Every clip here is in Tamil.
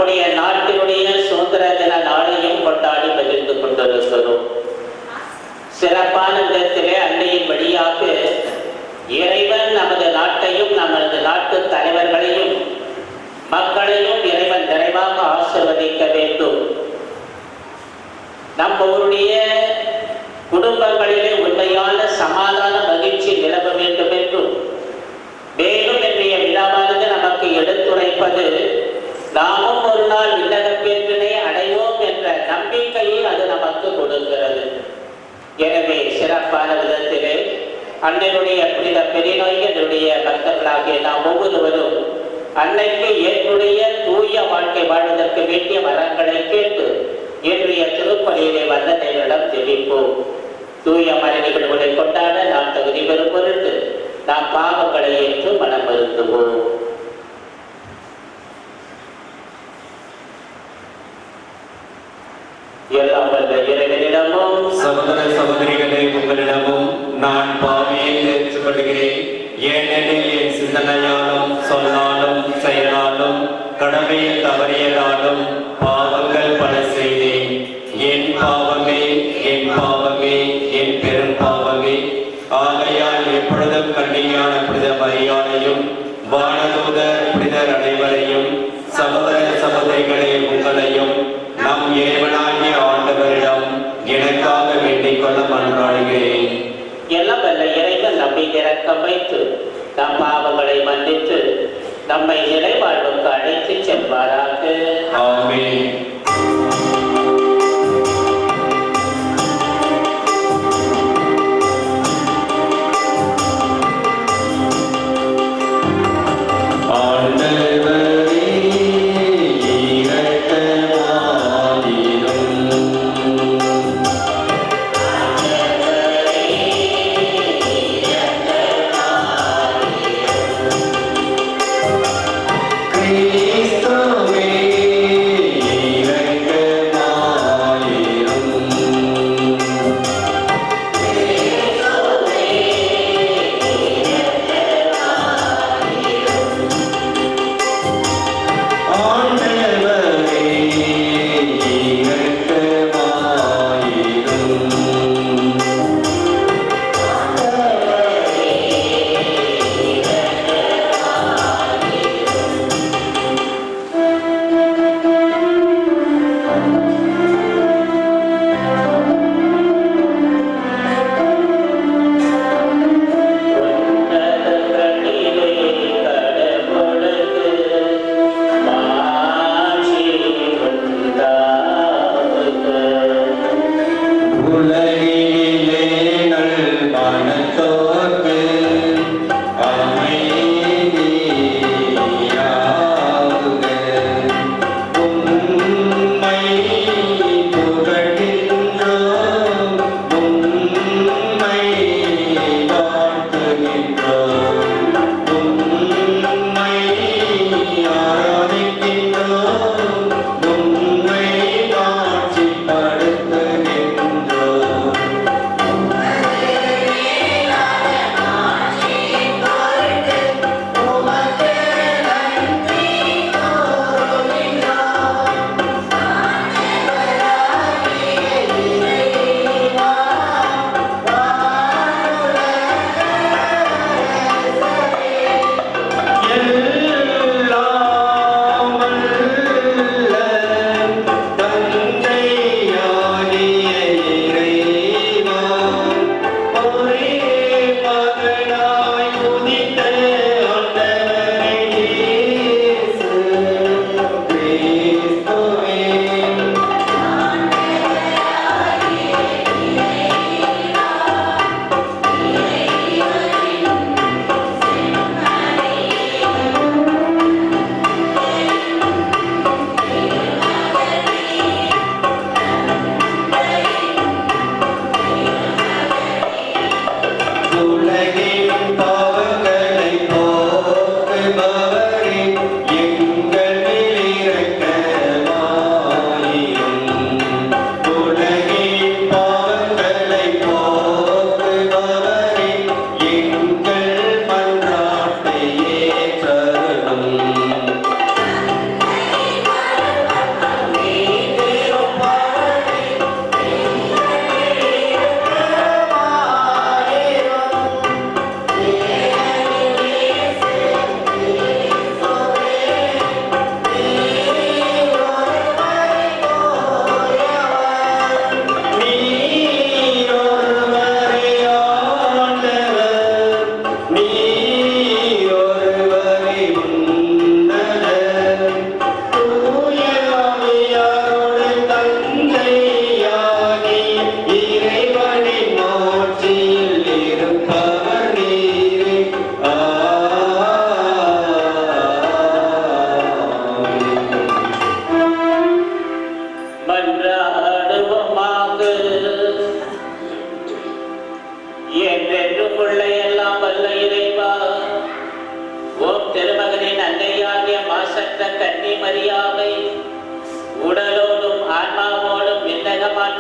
நம்முடைய நாட்டினுடைய சுதந்திர தின நாளையும் கொண்டாடி மகிழ்ந்து கொண்டிருக்கிறோம். சிறப்பான விதத்திலே அன்னையின் வழியாக இறைவன் நமது நாட்டையும் நமது நாட்டு தலைவர்களையும் மக்களையும் இறைவன் நிறைவாக ஆசீர்வதிக்க வேண்டும். நம்மளுடைய குடும்பங்களிலே உண்மையான சமாதான மகிழ்ச்சி நிலவ வேண்டும் என்றும், மேலும் இன்றைய விழாவானது நமக்கு எடுத்துரைப்பது நாமும் ஒரு நாள் விண்ணக பேற்றினை அடைவோம் என்ற நம்பிக்கையை அது நமக்கு கொடுக்கிறது. எனவே சிறப்பான விதத்திலே அன்னையுடைய புனித பெரியநோய்களுடைய பக்தர்களாகிய நாம் ஒவ்வொருவரும் அன்னைக்கு ஏற்புடைய தூய வாழ்க்கை வாழ்வதற்கு வேண்டிய வரங்களை கேட்டு இன்றைய திருப்பலியிலே வந்தனைகளிடம் ஜெபிப்போம். தூய மறை நிகழ்வுகளை கொண்டாட நாம் தகுதி பெறும் பொருட்டு நாம் பாவங்களை ஏற்று மனம் வருத்துவோம். எல்லாம் வல்ல இறைவனிடமும் சகோதர சகோதரிகளே உங்களிடமும் நான் பாவியை ஏற்றுக்கொள்கிறேன். ஏனெனில் என் சிந்தனையாலும் சொல்லாலும் செயலாலும் கடமையில் தவறியதாலும் பாவங்கள் பல செய்தேன். என் பாவமே என் பாவமே என் பெரும் பாவமே. ஆகையால் எப்பொழுதும் கண்ணியான புனித மரியாதையும் வானதூதர் புனிதர் அனைவரையும் சகோதர சகோதரிகளே உங்களையும் நம் இறைவனாகிய ஆண்டவரிடம் எனக்காக வேண்டிக் கொள்ள மன்றாடுகிறேன். எல்லாம் வல்ல இறைவன் நம்மை இரக்கம் வைத்து நம் பாவங்களை மன்னித்து நம்மை நிலை வாழ்வுக்கு அழைத்து செல்வாராக. ஆமென்.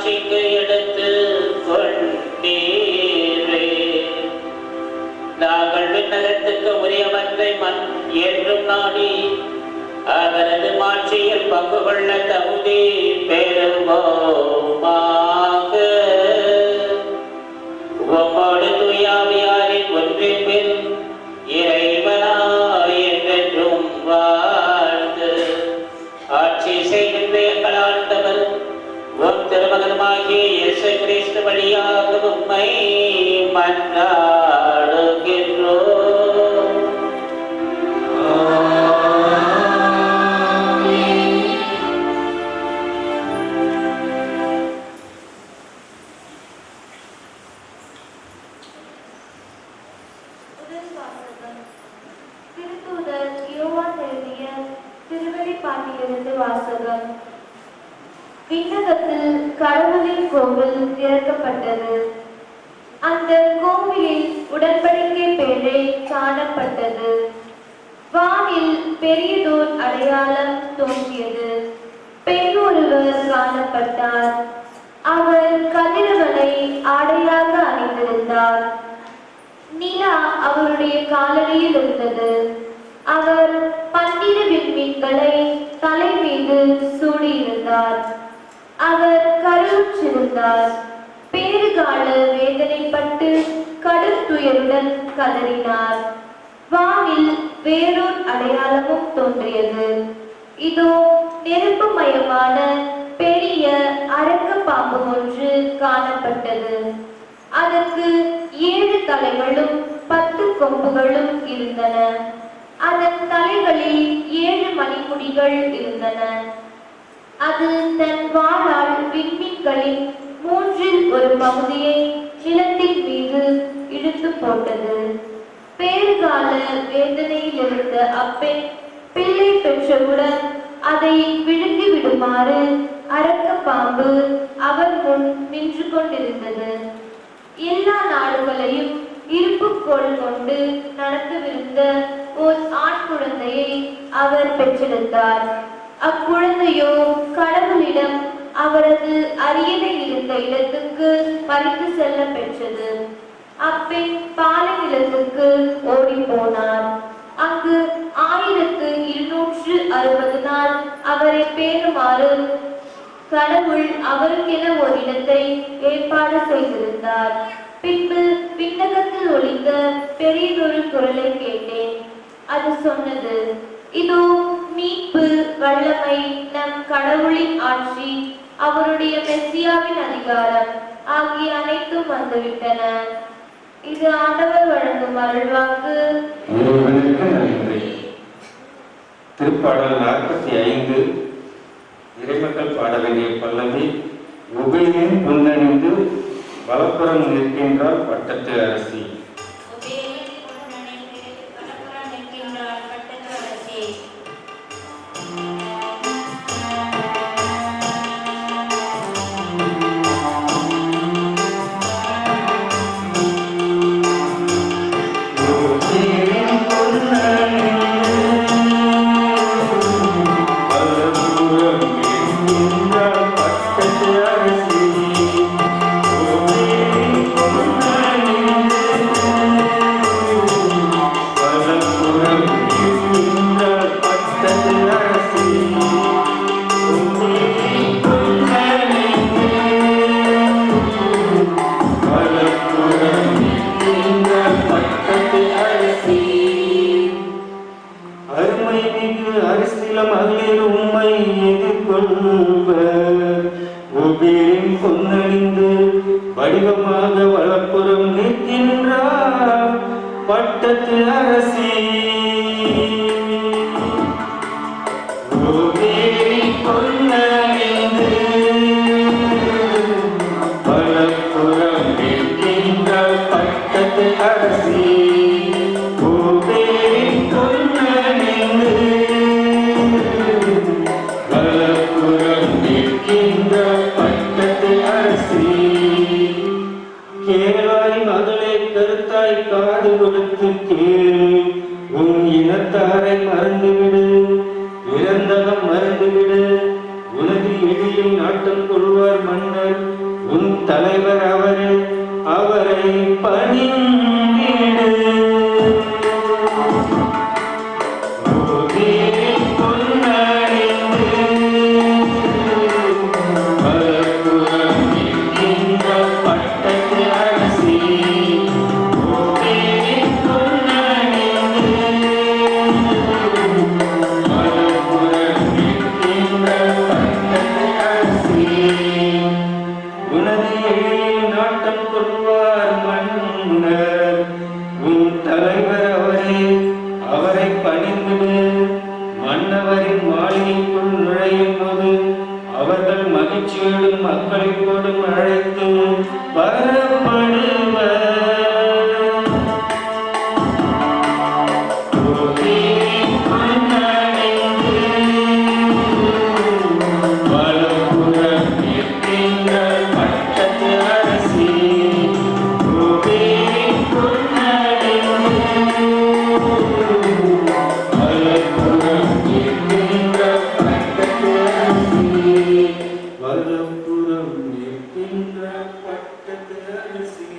மாட்சிக்கு எடுத்து கொண்டீரே. நாங்கள் விண்ணகத்துக்கு உரியவற்றை மண் என்றும் நாடி அவரது மாட்சியில் பங்கு கொள்ள தகுதி பெறுவோமாக. உம்மோடு தூயாவியாரின் ஒன்றிப்பில் இறைவனாய் என்றென்றும் வாழ்ந்து ஆட்சி செய்கின்ற எங்கள் ஆண்டவர் உம் திருமகனுமாகிய இயேசு கிறிஸ்து வழியாக உம்மை மன்றாடுகின்றோம். திருத்தூதர் யோவான் எழுதிய திருவெளிப்பாட்டிலிருந்து வாசகம். விண்ணகத்தில் கடவுளின் கோவில் திறக்கப்பட்டது. அந்த கோவிலில் உடன்படிக்கை பேழை காணப்பட்டது. வானில் பெரியதோர் அடையாளம் தோன்றியது. பெண் ஒருவர் காணப்பட்டார். அவர் கதிரவனை ஆடையாக அணிந்திருந்தார். நிலா அவருடைய காலடியில் இருந்தது. அவர் 12 விண்மீன்களை தலை மீது சூடியிருந்தார். அவர் கருவுற்றிருந்தார். பேறுகால வேதனைப்பட்டு கடும் துயருடன் கதறினார். வானில் வேறொரு அடையாளமும் தோன்றியது. இதோ நெருப்புமயமான பெரிய அரக்க பாம்பு ஒன்று காணப்பட்டது. அதற்கு 7 தலைகளும் 10 கொம்புகளும் இருந்தன. அதன் தலைகளில் 7 மணிமுடிகள் இருந்தன. அது தன் வாளால் விண்மீன்களின் 3இல் ஒரு பகுதியை நிலத்தின் மீது இழுத்து போட்டது. பேறுகால வேதனையில் இருந்த அப்பெண் பிள்ளை பெற்றவுடன் அதை விழுங்கி விடுமாறு அரக்க பாம்பு அவர் முன் நின்று கொண்டிருந்தது. எல்லா நாடுகளையும் இருப்புக்கோள் கொண்டு நடக்கவிருந்த ஓர் ஆண் குழந்தையை அவர் பெற்றெடுத்தார். அக்குழந்தையோ கடவுளிடம் அவரது அரியணை இருந்த இடத்துக்கு பறித்து செல்ல பெற்றது. அப்பெண் பாலை நிலத்துக்கு ஓடி போனார். அங்கு 1260 நாள் அவரை பேணுமாறு கடவுள் அவருக்கென ஒரு இடத்தை ஏற்பாடு செய்திருந்தார். பின்பு விண்ணகத்தில் ஒலித்த பெரியதொரு குரலை கேட்டேன். அது சொன்னது, இதோ மீட்பு, வல்லமை, நம் கடவுளின் ஆட்சி, அவருடைய மெசியாவின் அதிகாரம் ஆகிய அனைத்தும் வந்துவிட்டன. இது ஆண்டவர் வழங்கும் அருள்வாக்கு. திருப்பாடல் 45. இறைமக்கள் பாட வேண்டிய பல்லவி. உபயனின் பொன்னணிந்து வலப்புறம் நிற்கின்றார் பட்டத்து அரசி. பொன்னணிந்து வடிவமாக வலப்புறம் நிற்கின்றார் பட்டத்து அரசி. பொன்னணிந்து வலப்புறம் நிற்கின்றார் பட்டத்து அரசி. கேளாய் மகளே, கருத்தாய் காது கொடுத்து கேளு. உன் இனத்தாரை மறந்துவிடு, இறந்தகம் மறந்துவிடு. உனது எழிலில் நாட்டம் கொள்வார் மன்னர். உன் தலைவர் அவரே, அவரை பணிந்திடு. கோதியில் பொன்னணிந்து பலபுறம் நிற்கின்ற பட்டத்து அரசி, கோதியில் பொன்னணிந்து பலபுறம் நிற்கின்ற பட்டத்து அரசி, உனது எழில் நாட்டம் கொள்வார் மன்னர். உன் தலைவர் அவரே, அவரை பணிந்திடு. மன்னவரின் மாளிகைக்குள் நுழையும் போது அவர்கள் மகிழ்ச்சியோடும் மக்களையோடும் அழைத்து வரப்படுவர். கோதியில் பொன்னணிந்து பலபுறம் நிற்கின்ற பட்டத்து அரசி, கோதியில் பொன்னணிந்து பலபுறம் நிற்கின்ற பட்டத்து அரசி, வலப்புறம் நிற்கின்ற பட்டத்து அரசி.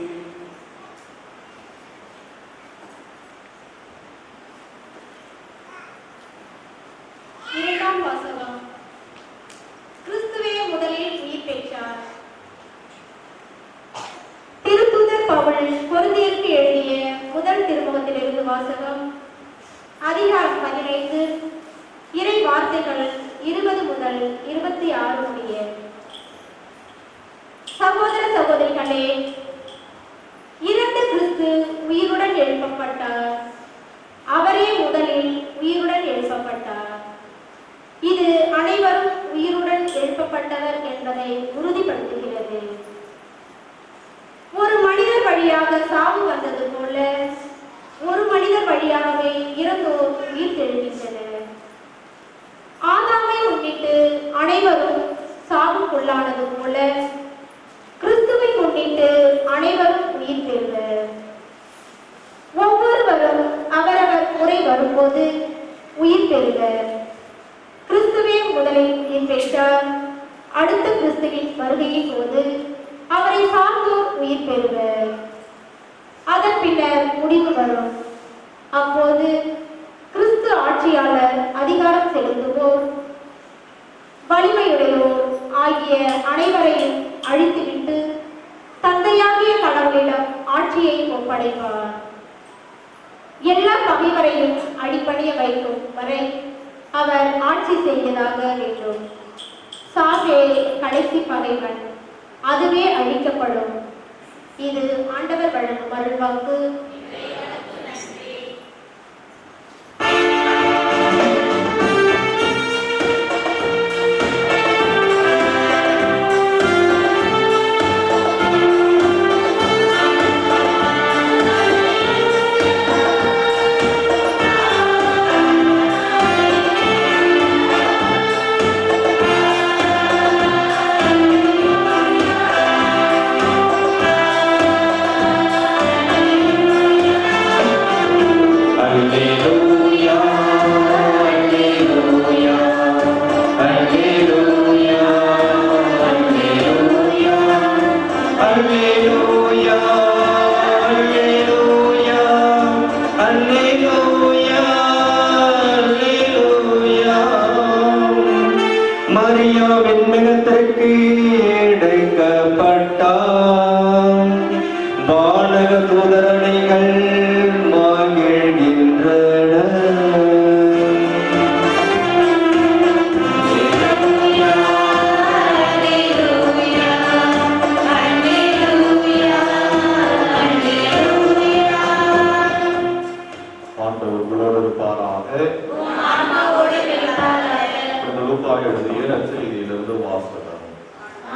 இரண்டாம் வாசகம். கிறிஸ்துவே முதலில் உயிர் பெற்றார். திருத்தூதர் பவுல் கொரிந்தியருக்கு எழுதிய முதல் திருமுகத்திலிருந்து வாசகம். அதிகாரம் 15, இறை வார்த்தைகள் 20 முதல் 26 முடிய. சகோதர சகோதரிகளே, இறந்த கிறிஸ்து உயிருடன் எழுப்பப்பட்டார். அவரே முதலில் உயிருடன் எழுப்பப்பட்டார். இது அனைவரும் உயிருடன் எழுப்பப்பட்டவர் என்பதை உறுதிப்படுத்துகிறது. ஒரு மனிதர் வழியாக சாவு வந்தது போல ஒரு மனிதர் வழியாகவே இறந்தோர் உயிர் தெழுகின்றனர். ஆதாமை முன்னிட்டு அனைவரும் சாவுக்குள்ளானது போல கிறிஸ்துவை முன்னிட்டு அனைவரும் உயிர் பெறுவர். ஒவ்வொருவரும் அவரவர் முறை வரும்போது உயிர் பெறுவர். கிறிஸ்துவே முதலில் உயிர் பெற்றார். அடுத்த கிறிஸ்துவின் வருகையின் போது அவரை சார்ந்தோர் உயிர் பெறுவர். அதன் பின்னர் முடிவு வரும். அப்போது கிறிஸ்து ஆட்சியாளர் அதிகாரம் செலுத்துவோர் வலிமையுடையோர் ஆகிய அனைவரையும் அழித்துவிட்டு தந்தையாகிய கடவுளிடம் ஆட்சியை ஒப்படைப்பார். எல்லா பகைவரையும் அடிபணிய வைக்கும் வரை அவர் ஆட்சி செய்வதாக வேண்டும். சாவே கடைசி பகைவன், அதுவே அழிக்கப்படும். இது ஆண்டவர் வழங்கும் அருள்வாக்கு. மரியாவின் மிகத்திற்கு இடைக்கப்பட்டார். வானக தூதரணிகள் மகிழ்கின்றன. ஆண்டவர் உங்களோடு இருப்பாராக. லூக்கா எழுதிய நற்செய்தியிலிருந்து வாசகம்.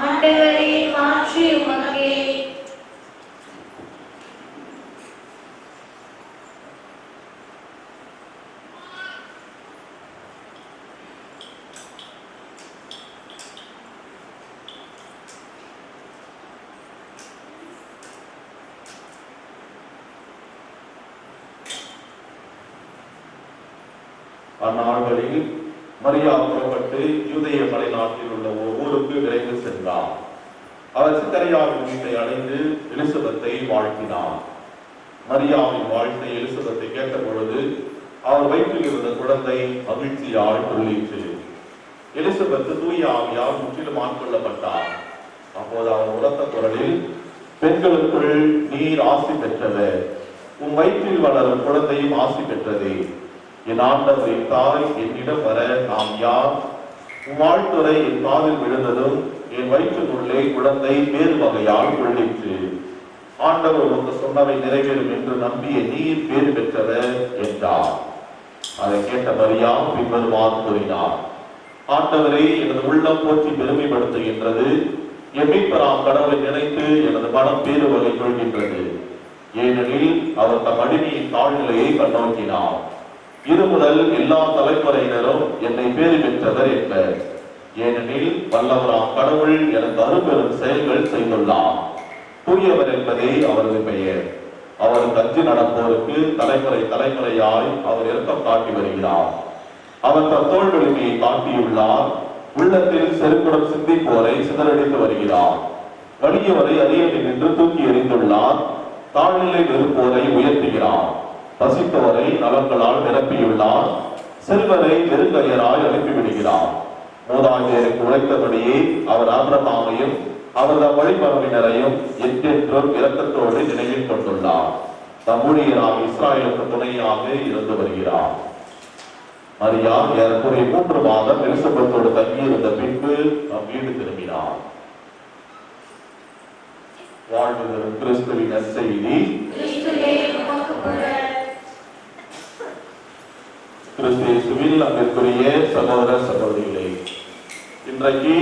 ஆண்டவரே, மாற்றி உமக்கே. அந்நாள்களில் மரியா புறப்பட்டு யூதேய மலைநாட்டில் உள்ள ஒரு ஊருக்கு விரைந்து சென்றார். அவர் சிக்கரையாவின் வீட்டை அடைந்து எலிசபெத்தை வாழ்த்தினார். மரியாவின் வாழ்த்தை எலிசபெத்தை கேட்ட பொழுது அவர் வயிற்றில் இருந்த குழந்தை மகிழ்ச்சியால் துள்ளிற்று. எலிசபெத் தூய ஆவியால் முற்றிலும் ஆட்கொள்ளப்பட்டார். அப்போது அவர் உரத்த குரலில், பெண்களுக்குள் நீர் ஆசி பெற்றவர், உன் வயிற்றில் வளரும் குழந்தையும் ஆசி பெற்றதே. என் ஆண்டவரின் தாய் என்னிடம் வர நாம் யார்? உன் வாழ்த்துறை என் காதில் விழுந்ததும் என் வயிற்றினுள்ளே குழந்தை வேறு வகையால் உள்ளிற்று. ஆண்டவர் உனக்கு சொன்னவை நிறைவேறும் என்று நம்பிய நீர் பேறு பெற்றவர் என்றார். அதை கேட்ட மரியா பின்வருமாறு கூறினார்: ஆண்டவரை எனது உள்ளம் போற்றி பெருமைப்படுத்துகின்றது. என் மீட்பராம் கடவுளை நினைத்து எனது மனம் பேறு வகை கொள்கின்றது. ஏனெனில் அவர் தம் அடிமையின் தாழ்நிலையை கண்ணோக்கினார். இது முதல் எல்லா தலைமுறையினரும் என்னை பேறு பெற்றவர் என்பர். ஏனெனில் வல்லவராம் கடவுள் எனக்கு அரும்பெரும் செயல்கள் செய்துள்ளார். தூயவர் என்பதே அவரது பெயர். அவர் கஞ்சி நடப்போருக்கு தலைமுறை தலைமுறையாய் அவர் இரக்கம் காட்டி வருகிறார். அவர் தம் தோள் வலிமையை காட்டியுள்ளார். உள்ளத்தில் செருக்குடன் சிந்திப்போரை சிதறடித்து வருகிறார். வலியவரை அரியணை நின்று தூக்கி எறிந்துள்ளார். தாழ்நிலை இருப்போரை உயர்த்துகிறார். பசித்தவரை நலன்களால் நிரப்பியுள்ளார். செல்வரை நெருங்கயராய் அனுப்பிவிடுகிறார். மூதாதையருக்கு உழைத்தபடியே அவர் ஆபிரகாமையும் அவரது வழிமரபினரையும் என்றென்றும் இரக்கத்தோடு நினைவில் கொண்டுள்ளார். தம் ஊழியராக இஸ்ராயலுக்கு துணையாக இருந்து வருகிறார். மரியா ஏறக்குறைய 3 மாதம் எலிசபெத்தோடு தங்கியிருந்த பின்பு நம் வீடு திரும்பினார். வாழ்வு கிறிஸ்துவின் நற்செய்தி. கிறிஸ்துவில் அன்பிற்குரிய சகோதர சகோதரிகளே, இன்றைக்கு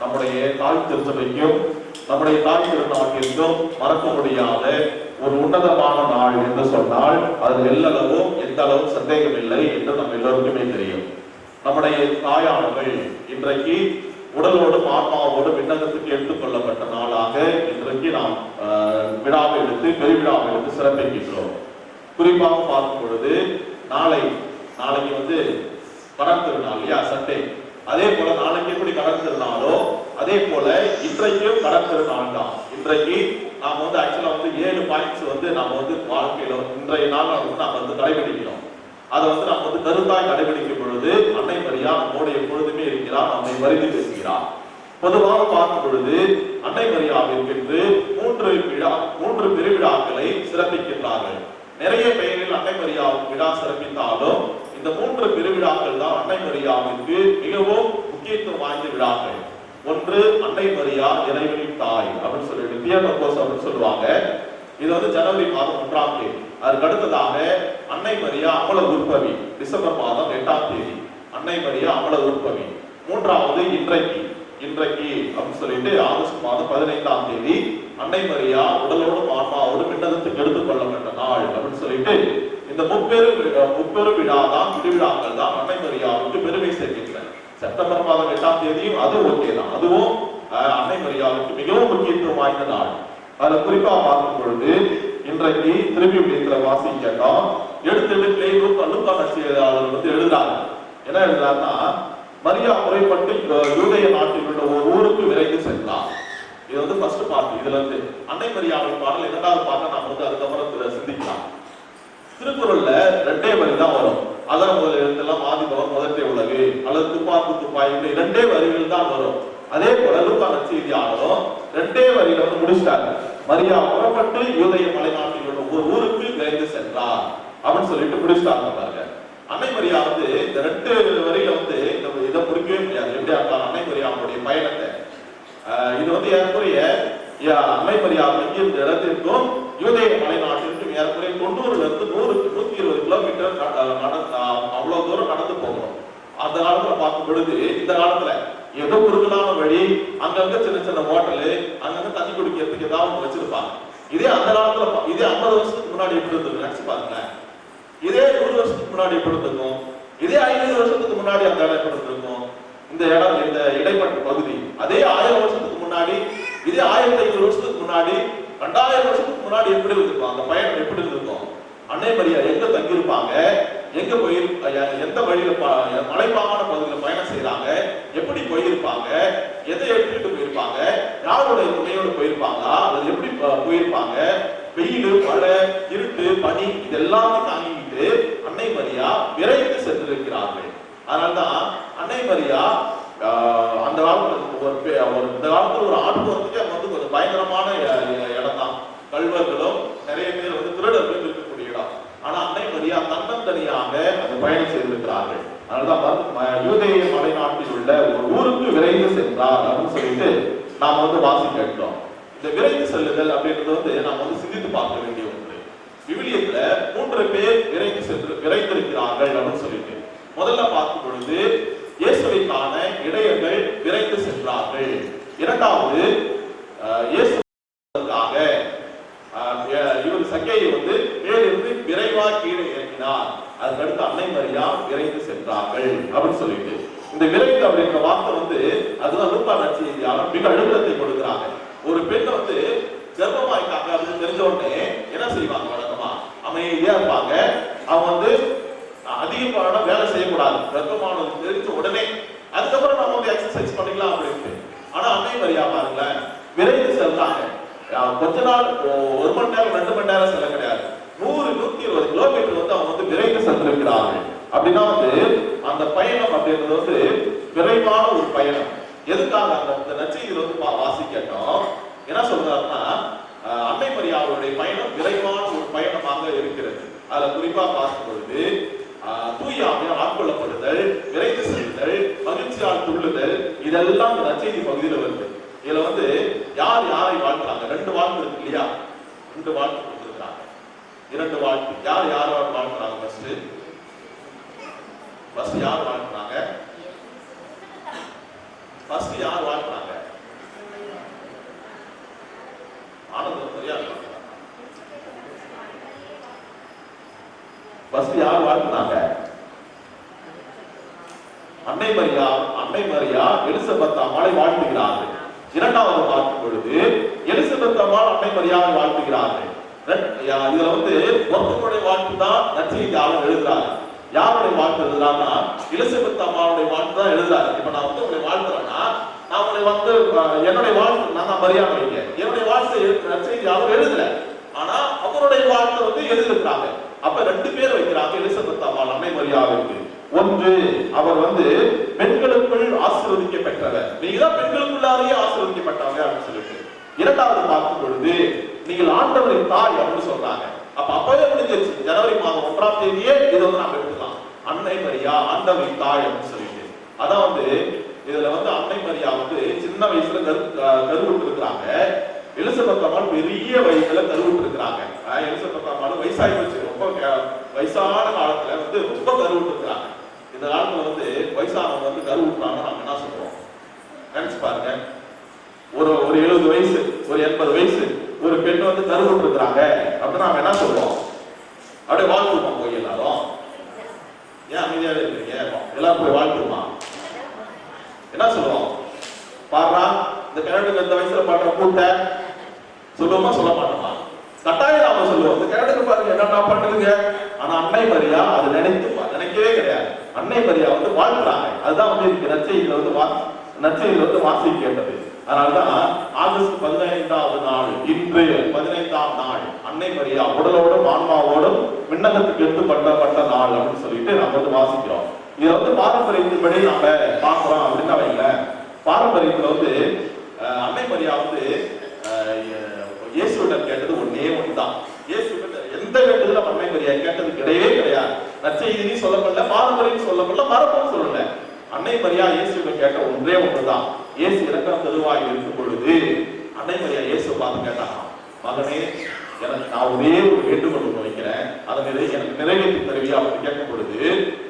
நம்முடைய தாய் திருச்சபைக்கும் நம்முடைய தாய் திருநாட்டிற்கும் மறக்க முடியாத ஒரு உன்னதமான நாள் என்று சொன்னால் அது எந்த அளவும் சந்தேகம் இல்லை என்று நம்ம எல்லோருக்குமே தெரியும். நம்முடைய தாயானவர்கள் இன்றைக்கு உடலோடும் ஆன்மாவோடும் விண்ணகத்துக்கு எடுத்துக் கொள்ளப்பட்ட நாளாக இன்றைக்கு நாம் விழாவை எடுத்து பெருவிழாவை எடுத்து சிறப்பிக்கின்றோம். குறிப்பாக பார்க்கும் பொழுது நாளைக்கு கடல் திருநாள் இல்லையா, சண்டே. அதே போல நாளைக்கு எப்படி கடல் திருநாளோ அதே போல இன்றைக்கும் கடல் திருநாள் தான். இன்றைக்கு நாம் ஆக்சுவலா 7 பாயிண்ட்ஸ் நாம் வாழ்க்கையில இன்றைய நாள் நாம் கடைபிடிக்கிறோம். அதை நாம் கருத்தாய் கடைபிடிக்கும் பொழுது அன்னை மரியா நம்மோடு எப்பொழுதுமே இருக்கிறார், நம்மை வருதி பேசுகிறார். பொதுவாக பார்க்கும் பொழுது அன்னை மரியாவிற்கு 3 பெருவிழாக்களை சிறப்பிக்கின்றார்கள். நிறைய பெயரில் அன்னை மரியாவுக்கு விழா சிறப்பித்தாலும் இந்த 3 பெருவிழாக்கள் தான் அன்னை மரியாவிற்கு மிகவும் முக்கியத்துவம் வாய்ந்த விழாக்கள். ஒன்று அன்னை மரியா இறைவனின் தாய் அப்படின்னு சொல்லிட்டு தியோடோகோஸ் அப்படின்னு சொல்லுவாங்க. இது ஜனவரி மாதம் 1ஆம் தேதி. அதுக்கு அடுத்ததாக அன்னை மரியா அமல உற்பவி டிசம்பர் மாதம் 8ஆம் தேதி. அன்னை மரியா அமல உற்பவி. மூன்றாவது இன்றைக்கு அப்படின்னு சொல்லிட்டு ஆகஸ்ட் மாதம் 15ஆம் தேதி அன்னை மரியா உடலோடும் ஆன்மாவோடும் விண்ணகத்துக்கு எடுத்துக் கொள்ளப்பட்ட நாள் அப்படின்னு சொல்லிட்டு இந்த முப்பெரு விழா தான் திருவிழாக்கள் தான் அன்னை மரியாவுக்கு பெருமை சேர்க்கின்றன. செப்டம்பர் மாதம் 8ஆம் தேதியும் அது ஓகே தான், அதுவும் அன்னை மரியாவுக்கு மிகவும் முக்கியத்துவம் வாய்ந்த நாள். அதுல குறிப்பா பார்க்கும் பொழுது இன்றைக்கு திருப்பி வாசிக்கா எடுத்து லூக்கா நற்செய்தியாளர் எழுதுறாங்க. என்ன எழுதுறாருன்னா, மரியா முறைப்பட்டு யூதேய நாட்டில் உள்ள ஒரு ஊருக்கு விரைந்து சென்றார். இது ஃபர்ஸ்ட் பார்ட். இதுல அன்னை மரியாவின் பாடல் 2வது பார்ட் நாம் அதுக்கப்புறம் சிந்திக்கலாம். திருக்குறள்ல 2 வரி தான் வரும். அதான் முதல் எழுத்தெல்லாம் ஆதிபவன் முதற்றே உலகு அல்லது துப்பாய் 2 வரிகள் தான் வரும். அதே போல லூக்கா நற்செய்தியாளரும் 2 வரியில முடிச்சிட்டாரு. மரியா புறப்பட்டு யூதேய மலைநாட்டில் உள்ள ஒரு ஊருக்கு விரைந்து சென்றார் அப்படின்னு சொல்லிட்டு முடிச்சிட்டாங்க பாருங்க. அன்னை மரியா இந்த 2 வரியில இதை முடிக்கவே முடியாது. எப்படியா இருந்தாலும் அன்னை மரியாவுடைய பயணத்தை இது ஏறக்குறைய அன்னை மரியா எங்கிருந்த இடத்திற்கும் யூதேய மலைநாட்டிற்கும் ஏறக்குறைய 90 to 120 கிலோமீட்டர் அவ்வளவு தூரம் நடந்து போகணும். அந்த காலத்துல பார்க்கும் பொழுது இந்த காலத்துல ஏதோ குறுகலான வழி, அங்கங்க சின்ன ஹோட்டலு, அங்கங்க தண்ணி குடிக்கிறதுக்கு ஏதாவது வச்சிருப்பாங்க. இதே அந்த காலத்துல 50 வருஷத்துக்கு முன்னாடி எப்படி இருந்தது நினைச்சு பாருங்க. இதே 100 வருஷத்துக்கு முன்னாடி எப்படி இருந்திருக்கும், இதே 500 வருஷத்துக்கு முன்னாடி அந்த இடம் எப்படி இருந்திருக்கும், இந்த இடம் இந்த இடைப்பட்ட பகுதி அதே 1000 வருஷத்துக்கு முன்னாடி, இதே 1500 வருஷத்துக்கு முன்னாடி, 2000 வருஷத்துக்கு முன்னாடி எப்படி இருந்திருக்கும், அந்த பயணம் எப்படி இருந்திருக்கும், அன்னை மரியா எங்க தங்கியிருப்பாங்க, எங்க எந்த வழியில மலைப்பாங்கான பகுதியில் பயணம் செய்யறாங்க, எப்படி போயிருப்பாங்க, எதை எடுத்துட்டு போயிருப்பாங்க, யாருடைய துணையோடு போயிருப்பாங்க, அது எப்படி போயிருப்பாங்க, வெயில், மழை, இருட்டு, பனி இதெல்லாத்தையும் தாங்கிக்கிட்டு அன்னை மரியா விரைந்து சென்றிருக்கிறார்கள். அதனால்தான் அன்னை மரியா அந்த காலத்துல இந்த காலத்துல ஒரு ஆட்டு போறதுக்கு வந்து கொஞ்சம் பயங்கரமான இடம் தான். கல்வர்களும் நிறைய பேர் வந்து திருடர்கள் இருக்கக்கூடிய இடம். ஆனா அன்னை மரியா தன்னந்தனியாக அந்த பயணம் செய்திருக்கிறார்கள். அதனாலதான் யூதேய மலைநாட்டில் உள்ள ஒரு ஊருக்கு விரைந்து சென்றார் அப்படின்னு சொல்லிட்டு நாம் வந்து வாசி கேட்டோம். இந்த விரைந்து செல்லுதல் அப்படின்றது வந்து நாம் வந்து சிந்தித்து பார்க்க வேண்டிய ஒன்று. விவிலியத்துல 3 பேர் விரைந்திருக்கிறார்கள் அப்படின்னு சொல்லிட்டு முதல்ல பார்க்கும் பொழுது இயேசுவைக்கான இடையர்கள் விரைந்து சென்றார்கள். இரண்டாவது இயேசுக்காக இவர் சக்கையை வந்து மேலிருந்து விரைவா கீழே இறங்கினார். அதுக்கடுத்து அன்னை மரியா விரைந்து சென்றார்கள் அப்படின்னு சொல்லிட்டு இந்த விரைந்து அப்படின்ற வார்த்தை வந்து அதுதான் லூக்கா நற்செய்தியாளர் மிக அழுத்தத்தை கொடுக்கிறாங்க. ஒரு பெண் வந்து கர்ப்பமாயிட்டாங்க அப்படின்னு தெரிஞ்ச உடனே என்ன செய்வாங்க? வழக்கமா அமைதியா இருப்பாங்க. அவங்க வந்து அதிகமான வேலை செய்யக்கூடாது. கர்ப்பமானது தெரிஞ்ச உடனே அதுக்கப்புறம் நம்ம வந்து எக்ஸசைஸ் பண்ணிக்கலாம் அப்படின்ட்டு. ஆனா அன்னை மரியா பாருங்களேன், விரைந்து செல்றாங்க. கொஞ்ச நாள் 1 மணி நேரம் 2 மணி நேரம் செல்ல கிடையாது, 100-120 கிலோமீட்டர் வந்து அவங்க வந்து விரைந்து சென்றிருக்கிறார்கள். அப்படின்னா வந்து அந்த பயணம் அப்படின்றது வந்து விரைவான ஒரு பயணம். எதுக்காக அந்த நற்செய்தியில வந்து வாசிக்கட்டும் என்ன சொல்றாருன்னா, அன்னை மரியாவுடைய பயணம் விரைவான ஒரு பயணமாக இருக்கிறது. அதுல குறிப்பா பார்க்கும் பொழுது தூயாமையால் ஆட்கொள்ளப்படுதல், விரைந்து செல்லுதல், மகிழ்ச்சியால் துள்ளுதல் இதெல்லாம் இந்த நற்செய்தி பகுதியில் வருது. இதுல வந்து யார் யாரை வாழ்த்துறாங்க? 2 வாழ்த்து இருக்கு இல்லையா? 2 வாழ்த்து கொடுத்திருக்காங்க. 2 வாழ்த்து. யார் யார் வாழ்த்துறாங்க? ஃபர்ஸ்ட் யார் வாழ்த்துறாங்க? ஃபர்ஸ்ட் யார் வாழ்த்துறாங்க? ஆனந்தம் சரியா? ஃபர்ஸ்ட் யார் வாழ்த்துறாங்க? அன்னை மரியா எலிசபெத் அம்மாளை வாழ்த்துகிறார்கள். இரண்டாவது பார்க்கும் பொழுது எலிசபெத் அம்மாள் அன்னை மரியாவை வாழ்த்துகிறார்கள். இதுல வந்து ஒருத்தருடைய வாழ்த்து தான் நற்செய்தியாளர் எழுதுறாரு. யாருடைய வாழ்த்து எழுதுறாருன்னா எலிசபெத் அம்மாவுடைய வாழ்த்து தான் எழுதுறாரு. இப்ப நான் வந்து உங்களை வாழ்த்துறேன்னா நான் உங்களை வந்து என்னுடைய வாழ்த்து நான் தான் மரியாதை வைங்க, என்னுடைய வாழ்த்து நற்செய்தியாளர் எழுதுல, ஆனா அவருடைய வாழ்த்து வந்து எழுதிருக்கிறாங்க. அப்ப 2 பேர் வைக்கிறாங்க எலிசபெத் அம்மாள் அன்னை மரியாவுக்கு. ஒன்று, அவர் வந்து பெண்களுக்குள் ஆசீர்வதிக்கப்பட்டவர், நீங்க தான் பெண்களுக்குள்ளாலேயே ஆசீர்வதிக்கப்பட்டவங்க அப்படின்னு சொல்லிட்டு. இரண்டாவது பார்க்கும் பொழுது நீங்கள் ஆண்டவரின் தாய் அப்படின்னு சொல்றாங்க. அப்பவே முடிஞ்சிருச்சு. ஜனவரி மாதம் 1ஆம் தேதியே இதை வந்து நாம எடுத்துக்கலாம். அன்னை மரியா ஆண்டவரின் தாய் அப்படின்னு சொல்லிட்டு. அதான் வந்து இதுல வந்து அன்னை மரியா வந்து சின்ன வயசுல கருவுட்டு இருக்கிறாங்க. எலிசபெத் அம்மாள் பெரிய வயசுல கருவுட்டு இருக்கிறாங்க. எலிசபெத் அம்மாள் வயசாகி வச்சு ரொம்ப வயசான காலத்துல வந்து ரொம்ப கருவுட்டு இருக்கிறாங்க. இந்த காலத்துல வந்து வயசானவங்க வந்து கருவுட்டாங்க நாம என்ன சொல்றோம்? நினைச்சு பாருங்க. ஒரு 70 வயசு, ஒரு 80 வயசு ஒரு பெண் வந்து கருவுட்டு இருக்கிறாங்க அப்படின்னு நாம என்ன சொல்றோம்? அப்படியே வாழ்த்துவோம். போய் எல்லாரும் ஏன் அமைதியாக இருக்கிறீங்க? எல்லாரும் போய் வாழ்த்துமா? என்ன சொல்லுவோம்? பாடுறா இந்த கிழடுக்கு இந்த வயசுல பாடுற கூட்ட சொல்லுவோமா சொல்ல மாட்டோமா? கட்டாயம் நாம சொல்லுவோம். இந்த கிழடுக்கு பாருங்க என்னென்ன பண்ணுங்க. ஆனா அன்னை மரியா அது நினைக்கவே கிடையாது. அன்னை மரியா வந்து வாழ்த்துறாங்க. அதுதான் வந்து இன்னைக்கு நற்செய்தியில வந்து வாசிக்கின்றது. அதனால்தான் ஆகஸ்ட் 15ஆவது நாள், இன்று 15ஆம் நாள் அன்னை மரியா உடலோடும் ஆன்மாவோடும் விண்ணகத்துக்கு எடுத்துப்பட்ட நாள் அப்படின்னு சொல்லிட்டு நம்ம வந்து வாசிக்கிறோம். இதை வந்து பாரம்பரியத்தின்படி நாம பார்க்கிறோம் அப்படின்னா வைங்க. பாரம்பரியத்துல வந்து அன்னை மரியா வந்து இயேசுவிடம் கேட்டது ஒண்ணுதான். இயேசுவிடம் எந்த வேண்டுதல அன்னை மரியா கேட்டது கிடையவே கிடையாது. நற்செய்தியும் சொல்லப்படல, பாரம்பரியம் சொல்லப்படல, மரபும் சொல்லல. அன்னை மரியா இயேசுவிடம் கேட்ட ஒன்றுதான். இயேசு இறக்கம் தெருவாய் இருக்கும் பொழுது அன்னை மரியா இயேசு பார்த்து கேட்டாங்க, மகனே எனக்கு நான் ஒரே ஒரு வேண்டுகோள் வைக்கிறேன், அதை எனக்கு நிறைவேற்றி தருவியா அப்படின்னு கேட்கும் பொழுது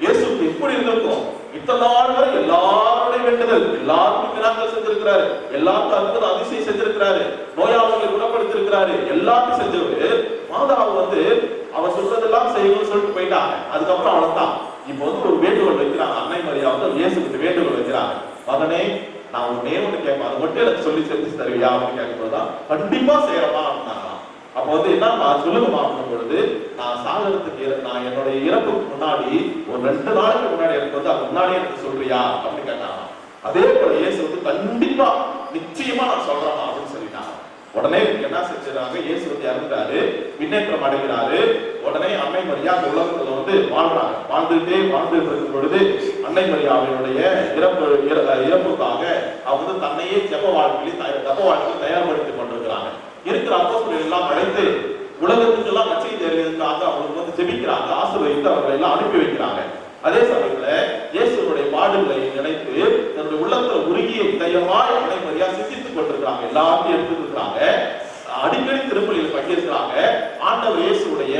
இயேசுக்கு எப்படி இருந்திருக்கும்? இத்தனை நாள் வரை எல்லாருடைய வேண்டுதல், எல்லாருக்கும் மிராக்கள் செஞ்சிருக்கிறாரு, எல்லாருக்கும் அற்புத அதிசயம் செஞ்சிருக்கிறாரு, நோயாளர்களை குணப்படுத்திருக்கிறாரு, எல்லாத்தையும் செஞ்சவரு மாதாவை வந்து அவர் சொல்றதெல்லாம் செய்யணும்னு சொல்லிட்டு போயிட்டாங்க. அதுக்கப்புறம் அவ்வளவுதான். இப்போ வந்து ஒரு வேண்டுகோள் வைக்கிறாங்க. அன்னை மரியா வந்து இயேசுக்கு வேண்டுகோள் வைக்கிறாங்க, மகனே நான் ஒன்னே ஒண்ணு கேட்பேன், அது மட்டும் எனக்கு சொல்லி செஞ்சு தருவியா அப்படின்னு கேட்கும்போதுதான் கண்டிப்பா செய்யறமா அப்படின்னாங்களாம். அப்ப வந்து என்ன சொல்லுங்கம்மா அப்படின்னும் பொழுது, நான் சாகரத்துக்கு நான் என்னுடைய இறப்புக்கு முன்னாடி ஒரு 2 நாளைக்கு முன்னாடி எனக்கு வந்து அது முன்னாடியே எனக்கு சொல்றியா அப்படின்னு கேட்டாங்க. அதே போல இயேசு வந்து கண்டிப்பா நிச்சயமா நான் சொல்றேன் அப்படின்னு சொல்லிட்டாங்க. உடனே என்ன செஞ்சாங்க, இயேசு வந்து இறந்துட்டாரு, விண்ணேற்றம் அடைகிறாரு. உடனே அன்னை மரியா அந்த உலகத்துல வந்து வாழ்றாங்க. வாழ்ந்துட்டு இருக்கும் பொழுது அன்னை மரியாவினுடைய இறப்புக்காக அவங்க வந்து தன்னையே ஜெப வாழ்க்கையில் தயார்படுத்திக் கொண்டிருக்கிறாங்க. இருக்கிற அப்போஸ்தலர்கள் எல்லாம் அழைத்து உலகத்துக்கு எல்லாம் நற்செய்தி அறிவிக்கிறதுக்காக அவங்களுக்கு வந்து ஜெபிக்கிறாங்க, ஆசீர்வதித்து அவர்களை எல்லாம் அனுப்பி வைக்கிறாங்க. அதே சமயத்துல இயேசுடைய பாடுகளை நினைத்து தன்னுடைய உள்ளத்துல உருகிய இதயமாய் அன்னை மரியா சிந்தித்துக் கொண்டிருக்கிறாங்க. எல்லாத்தையும் எடுத்துருக்காங்க. அடிக்கடி திருப்பலியில் பங்கேற்கிறாங்க. ஆண்டவர் இயேசுடைய